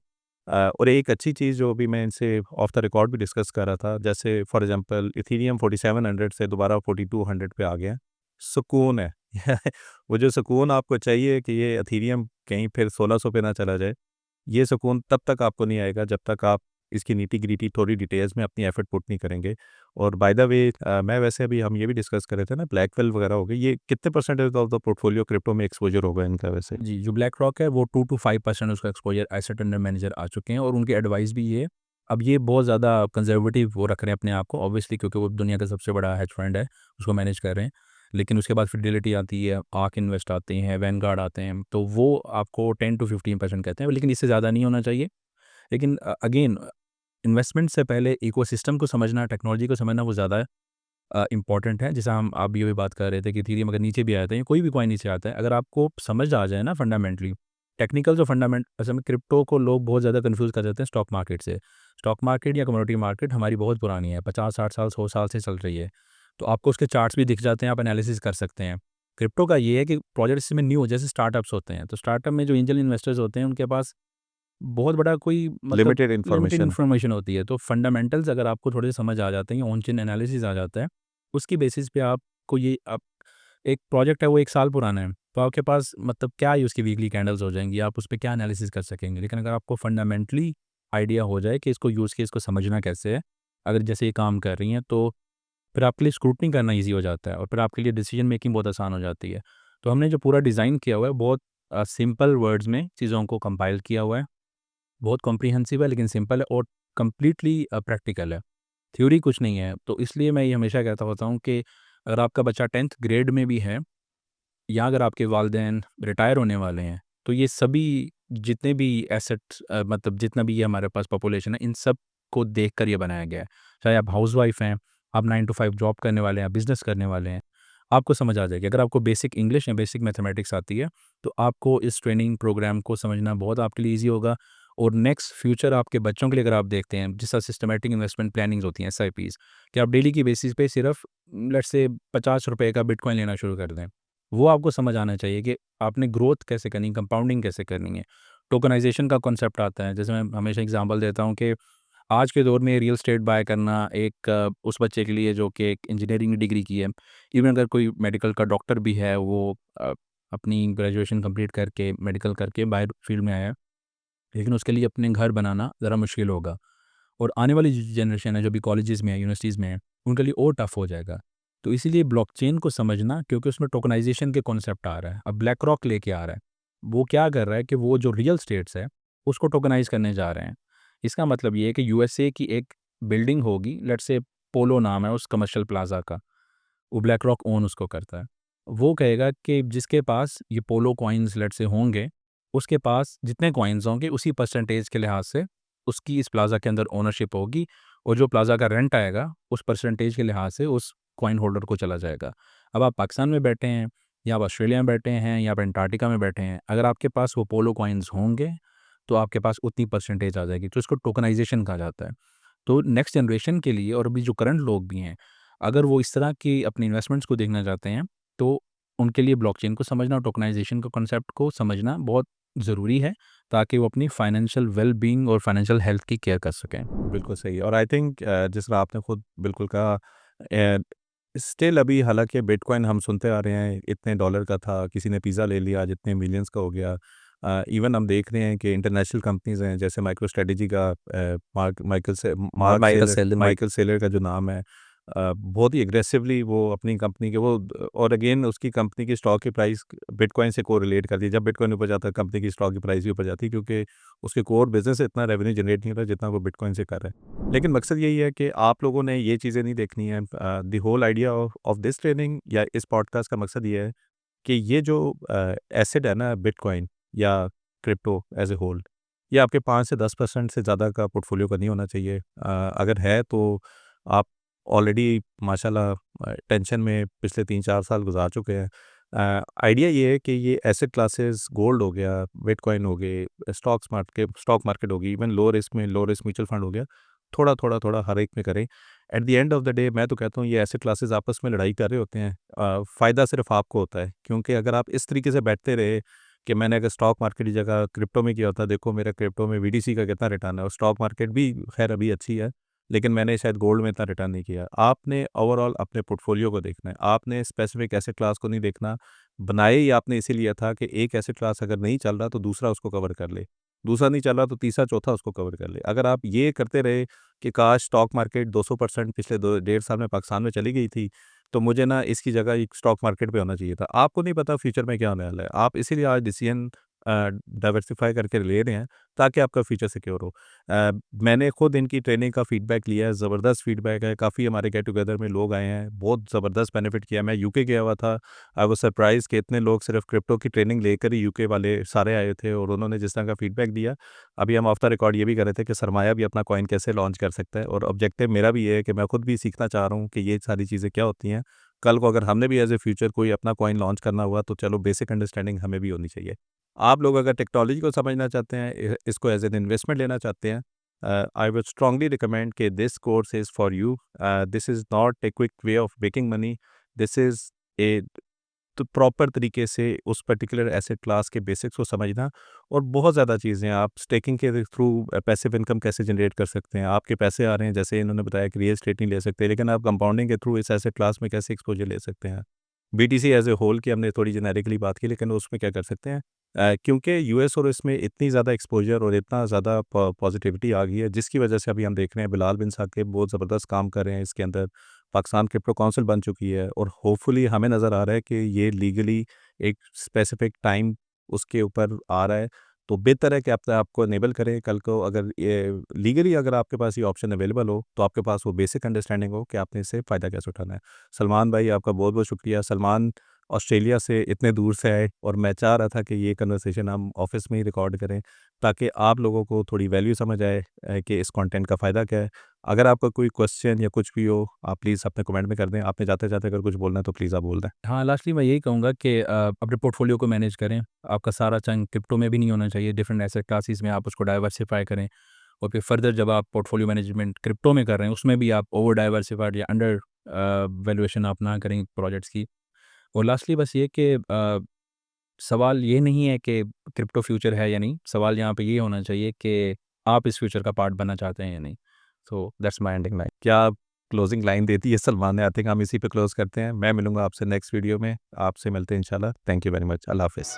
और एक अच्छी चीज़ जो अभी मैं इनसे ऑफ द रिकॉर्ड भी डिस्कस कर रहा था, जैसे फॉर एग्ज़ाम्पल इथेरियम 4700 से दोबारा 4200 पे आ गया है। सुकून है। वो जो सुकून आपको चाहिए कि ये इथेरियम कहीं फिर 1600 पे ना चला जाए, ये सुकून तब तक आपको नहीं आएगा जब तक आप इसकी नीटी-ग्रिटी थोड़ी डिटेल्स में अपनी एफर्ट पुट नहीं करेंगे। और बाय द वे मैं वैसे अभी हम ये भी डिस्कस कर रहे थे ना ब्लैकवेल वगैरह हो गए, ये कितने percentage of the portfolio crypto में एक्सपोज़र होगा इनका वैसे? जी, जो ब्लैक रॉक है वो 2 टू 5% उसका एक्सपोज़र एसेट अंडर मैनेजर आ चुके हैं और उनकी एडवाइस भी ये है। अब ये बहुत ज़्यादा कंज़र्वेटिव वो रख रहे हैं अपने आप को ऑब्वियसली क्योंकि वो दुनिया का सबसे बड़ा हेज फंड है, उसको मैनेज कर रहे हैं। लेकिन उसके बाद फिडेलिटी आती है, आर्क इन्वेस्ट आते हैं, वैनगार्ड आते हैं, तो वो आपको 10 टू 15% कहते हैं, लेकिन इससे ज़्यादा नहीं होना चाहिए। लेकिन अगेन इन्वेस्टमेंट से पहले इकोसिस्टम को समझना, टेक्नोलॉजी को समझना वो ज़्यादा इम्पॉर्टेंट है। जैसा हम आप ये भी बात कर रहे थे कि इथेरियम अगर नीचे भी आया था या कोई भी कॉइन नीचे आता है, अगर आपको समझ आ जाए ना फंडामेंटली, टेक्निकल जो फंडामेंट असल में क्रिप्टो को लोग बहुत ज़्यादा कन्फ्यूज़ कर देते हैं स्टॉक मार्केट से। स्टॉक मार्केट या कमोडिटी मार्केट हमारी बहुत पुरानी है, 50-60 साल, 100 साल से चल रही है। तो आपको उसके चार्ट्स भी दिख जाते हैं, आप एनालिसिस कर सकते हैं। क्रिप्टो का ये है कि प्रोजेक्ट इसमें न्यू जैसे स्टार्टअप्स होते हैं, तो स्टार्टअप में जो एंजल इन्वेस्टर्स होते हैं, उनके पास बहुत बड़ा कोई मतलब लिमिटेड लिमिटेड इन्फॉर्मेशन। इन्फॉर्मेशन होती है, तो फंडामेंटल्स अगर आपको थोड़े से समझ आ जाते हैं, ऑन चेन एनालिसिस आ जाता है, उसकी बेसिस पे आपको ये आप एक प्रोजेक्ट है वो 1 साल पुराना है, तो आपके पास मतलब क्या ही उसकी वीकली कैंडल्स हो जाएँगी, आप उस पे क्या एनालिसिस कर सकेंगे। लेकिन अगर आपको फंडामेंटली आइडिया हो जाए कि इसको यूज़ केस को समझना कैसे है, अगर जैसे ये काम कर रही हैं, तो फिर आपके लिए स्क्रूटनी करना ईज़ी हो जाता है और फिर आपके लिए डिसीजन मेकिंग बहुत आसान हो जाती है। तो हमने जो पूरा डिज़ाइन किया हुआ है, बहुत सिंपल वर्ड्स में चीज़ों को कंपाइल किया हुआ है। बहुत कॉम्प्रिहेंसिव है लेकिन सिंपल है और कंप्लीटली प्रैक्टिकल है। थ्योरी कुछ नहीं है। तो इसलिए मैं ये हमेशा कहता होता हूँ कि अगर आपका बच्चा 10th ग्रेड में भी है या अगर आपके वालिदैन रिटायर होने वाले हैं, तो ये सभी जितने भी एसेट्स मतलब जितना भी ये हमारे पास पॉपुलेशन है, इन सब को देख कर ये बनाया गया है। चाहे आप हाउसवाइफ हैं, आप 9 टू 5 जॉब करने वाले हैं, बिज़नेस करने वाले हैं, आपको समझ आ जाएगी। अगर आपको बेसिक इंग्लिश या बेसिक मैथमेटिक्स आती है, तो आपको इस ट्रेनिंग प्रोग्राम को समझना बहुत आपके लिए ईज़ी होगा। और नेक्स्ट फ्यूचर आपके बच्चों के लिए अगर आप देखते हैं, जिस तरह सिस्टमैटिक इन्वेस्टमेंट प्लानिंग्स होती हैं, एसआईपीज़, कि आप डेली की बेसिस पे सिर्फ लेट्स से ₹50 का बिटकॉइन लेना शुरू कर दें। वो आपको समझ आना चाहिए कि आपने ग्रोथ कैसे करनी है, कंपाउंडिंग कैसे करनी है। टोकनाइज़ेशन का कॉन्सेप्ट आता है, जैसे मैं हमेशा एग्ज़ाम्पल देता हूँ कि आज के दौर में रियल एस्टेट बाय करना एक उस बच्चे के लिए जो कि एक इंजीनियरिंग डिग्री की है, इवन अगर कोई मेडिकल का डॉक्टर भी है, वो अपनी ग्रेजुएशन कंप्लीट करके, मेडिकल करके बाहर फील्ड में आया है, लेकिन उसके लिए अपने घर बनाना ज़रा मुश्किल होगा। और आने वाली जो जनरेशन है, जो भी कॉलेजेस में है, यूनिवर्सिटीज़ में है, उनके लिए और टफ हो जाएगा। तो इसीलिए ब्लॉकचेन को समझना, क्योंकि उसमें टोकनाइज़ेशन के कॉन्सेप्ट आ रहा है। अब ब्लैक रॉक लेके आ रहा है। वो क्या कर रहा है कि वो जो रियल एस्टेट्स है, उसको टोकनाइज़ करने जा रहे हैं। इसका मतलब ये है कि यूएसए की एक बिल्डिंग होगी, लेट्स से पोलो नाम है उस कमर्शियल प्लाज़ा का, वो ब्लैक रॉक ओन उसको करता है। वो कहेगा कि जिसके पास ये पोलो कॉइन्स लेट्स से होंगे, उसके पास जितने कॉइन्स होंगे उसी परसेंटेज के लिहाज से उसकी इस प्लाज़ा के अंदर ओनरशिप होगी, और जो प्लाज़ा का रेंट आएगा उस परसेंटेज के लिहाज से उस कॉइन होल्डर को चला जाएगा। अब आप पाकिस्तान में बैठे हैं, या आप ऑस्ट्रेलिया में बैठे हैं, या आप अंटार्कटिका में बैठे हैं, अगर आपके पास वो पोलो कॉइन्स होंगे, तो आपके पास उतनी परसेंटेज आ जाएगी। तो इसको टोकनाइज़ेशन कहा जाता है। तो नेक्स्ट जनरेशन के लिए और अभी जो करंट लोग भी हैं, अगर वो इस तरह की अपनी इन्वेस्टमेंट्स को देखना चाहते हैं, तो उनके लिए ब्लॉकचेन को समझना, टोकनाइज़ेशन का कॉन्सेप्ट को समझना बहुत ज़रूरी है, ताकि वो अपनी फाइनेंशियल वेल-बीइंग और फाइनेंशियल हेल्थ की केयर कर सकें। बिल्कुल सही। और आई थिंक जिस तरह आपने खुद बिल्कुल कहा, स्टिल अभी हालांकि बिटकॉइन हम सुनते आ रहे हैं इतने डॉलर का था, किसी ने पिज़्ज़ा ले लिया जितने मिलियंस का हो गया। इवन हम देख रहे हैं कि इंटरनेशनल कंपनीज हैं जैसे माइक्रो स्ट्रेटजी का माइकल सेलर का जो नाम है, बहुत ही एग्रेसिवली वो अपनी कंपनी के वो, और अगेन उसकी कंपनी की स्टॉक की प्राइस बिटकॉइन से कोरिलेट कर दी। जब बिटकॉइन ऊपर जाता है कंपनी की स्टॉक की प्राइस भी ऊपर जाती है, क्योंकि उसके कोर बिजनेस से इतना रेवेन्यू जनरेट नहीं हो रहा जितना वो बिटकॉइन से कर रहा है। लेकिन मकसद यही है कि आप लोगों ने ये चीज़ें नहीं देखनी है। The whole idea of this training या इस पॉडकास्ट का मकसद ये है कि ये जो एसेट है ना बिटकॉइन या क्रिप्टो एज ए होल, ये आपके 5 से 10% से ज़्यादा का पोर्टफोलियो का नहीं होना चाहिए। अगर है तो आप ऑलरेडी माशाल्लाह टेंशन में पिछले 3-4 साल गुजार चुके हैं। आइडिया ये है कि ये एसेट क्लासेस गोल्ड हो गया, बिटकॉइन हो गए, स्टॉक मार्केट होगी, even low risk mutual fund हो गया, थोड़ा थोड़ा थोड़ा हर एक में करें। At the end of the day मैं तो कहता हूँ ये एसेट क्लासेस आपस में लड़ाई कर रहे होते हैं, फ़ायदा सिर्फ आपको होता है। क्योंकि अगर आप इस तरीके से बैठते रहे कि मैंने अगर स्टॉक मार्केट की जगह क्रिप्टो में किया होता, देखो मेरा क्रिप्टो में वीडीसी का कितना रिटर्न है, और स्टॉक मार्केट भी खैर अभी अच्छी है, लेकिन मैंने शायद गोल्ड में इतना रिटर्न नहीं किया। आपने ओवरऑल अपने पोर्टफोलियो को देखना है, आपने स्पेसिफिक एसेट क्लास को नहीं देखना। बनाए ही आपने इसीलिए था कि एक एसेट क्लास अगर नहीं चल रहा तो दूसरा उसको कवर कर ले, दूसरा नहीं चल रहा तो तीसरा चौथा उसको कवर कर ले। अगर आप ये करते रहे कि काश स्टॉक मार्केट 200% पिछले 2 डेढ़ साल में पाकिस्तान में चली गई थी, तो मुझे ना इसकी जगह एक स्टॉक मार्केट पे होना चाहिए था। आपको नहीं पता फ्यूचर में क्या होने वाला है। आप इसीलिए आज डिसीजन डाइवर्सिफ़ाई करके ले रहे हैं ताकि आपका फ्यूचर सिक्योर हो। मैंने खुद इनकी ट्रेनिंग का फीडबैक लिया है, ज़बरदस्त फीडबैक है। काफ़ी हमारे गेट टुगेदर में लोग आए हैं, बहुत ज़बरदस्त बेनिफिट किया। मैं यूके गया हुआ था, आई वाज़ सरप्राइज़ कि इतने लोग सिर्फ़ क्रिप्टो की ट्रेनिंग लेकर ही यूके वाले सारे आए थे, और उन्होंने जिस तरह का फीडबैक दिया। अभी हम ऑफ द रिकॉर्ड ये भी कर रहे थे कि सरमाया भी अपना कॉइन कैसे लॉन्च कर सकता है, और ऑब्जेक्टिव मेरा भी ये है कि मैं खुद भी सीखना चाह रहा हूँ कि ये सारी चीज़ें क्या होती हैं। कल को अगर हमने भी एज़ ए फ्यूचर कोई अपना कॉइन लॉन्च करना हुआ तो चलो बेसिक अंडरस्टैंडिंग हमें भी होनी चाहिए। आप लोग अगर टेक्नोलॉजी को समझना चाहते हैं, इसको एज एन इन्वेस्टमेंट लेना चाहते हैं, आई वुड स्ट्रांगली रिकमेंड कि this course is for you. This is not a quick way of making money, this is ए तो प्रॉपर तरीके से उस पर्टिकुलर एसेट क्लास के बेसिक्स को समझना, और बहुत ज़्यादा चीज़ें आप स्टेकिंग के थ्रू पैसिव इनकम कैसे जनरेट कर सकते हैं। आपके पैसे आ रहे हैं, जैसे इन्होंने बताया कि रियल एस्टेट नहीं ले सकते, लेकिन आप कंपाउंडिंग के थ्रू इस एसेट क्लास में कैसे एक्सपोजर ले सकते हैं। बीटीसी एज़ ए होल की हमने थोड़ी जेनेरिकली बात की, लेकिन उसमें क्या कर सकते हैं, क्योंकि यूएस और इसमें इतनी ज़्यादा एक्सपोजर और इतना ज़्यादा पॉजिटिविटी आ गई है, जिसकी वजह से अभी हम देख रहे हैं बिलाल बिन साकिब बहुत ज़बरदस्त काम कर रहे हैं इसके अंदर। पाकिस्तान क्रिप्टो काउंसिल बन चुकी है, और होपफुली हमें नज़र आ रहा है कि ये लीगली एक स्पेसिफिक टाइम उसके ऊपर आ रहा है। तो बेहतर है कि आप आपको इनेबल करें। कल को अगर ये लीगली अगर आपके पास ये ऑप्शन अवेलेबल हो, तो आपके पास वो बेसिक अंडरस्टैंडिंग हो कि आपने इससे फ़ायदा कैसे उठाना है। सलमान भाई आपका बहुत बहुत शुक्रिया। सलमान ऑस्ट्रेलिया से इतने दूर से आए और मैं चाह रहा था कि ये कन्वर्सेशन हम ऑफिस में ही रिकॉर्ड करें ताकि आप लोगों को थोड़ी वैल्यू समझ आए कि इस कंटेंट का फ़ायदा क्या है। अगर आपका कोई क्वेश्चन या कुछ भी हो, आप प्लीज़ अपने कमेंट में कर दें। आपने जाते-जाते अगर कुछ बोलना है तो प्लीज़ आप बोल दें। हाँ, लास्टली मैं यही कहूँगा कि अपने पोर्टफोलियो को मैनेज करें। आपका सारा चंक क्रिप्टो में भी नहीं होना चाहिए, डिफरेंट एसेट क्लासेस में आप उसको डाइवर्सिफ़ाई करें और फिर फर्दर जब आप पोर्टफोलियो मैनेजमेंट क्रिप्टो में कर रहे हैं, उसमें भी आप ओवर डाइवर्सिफ़ाइड या अंडर वैल्यूएशन आप ना करें प्रोजेक्ट्स की। और लास्टली बस ये कि सवाल ये नहीं है कि क्रिप्टो फ्यूचर है या नहीं, सवाल यहाँ पे ये होना चाहिए कि आप इस फ्यूचर का पार्ट बनना चाहते हैं या नहीं। So that's my ending line. क्या क्लोजिंग लाइन देती है सलमान ने? आई थिंक हम इसी पे क्लोज़ करते हैं। मैं मिलूँगा आपसे नेक्स्ट वीडियो में। आपसे मिलते हैं इंशाल्लाह। Thank you very much. अल्लाह हाफ़िज़।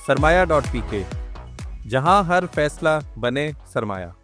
सरमाया.pk, जहाँ हर फैसला बने सरमाया।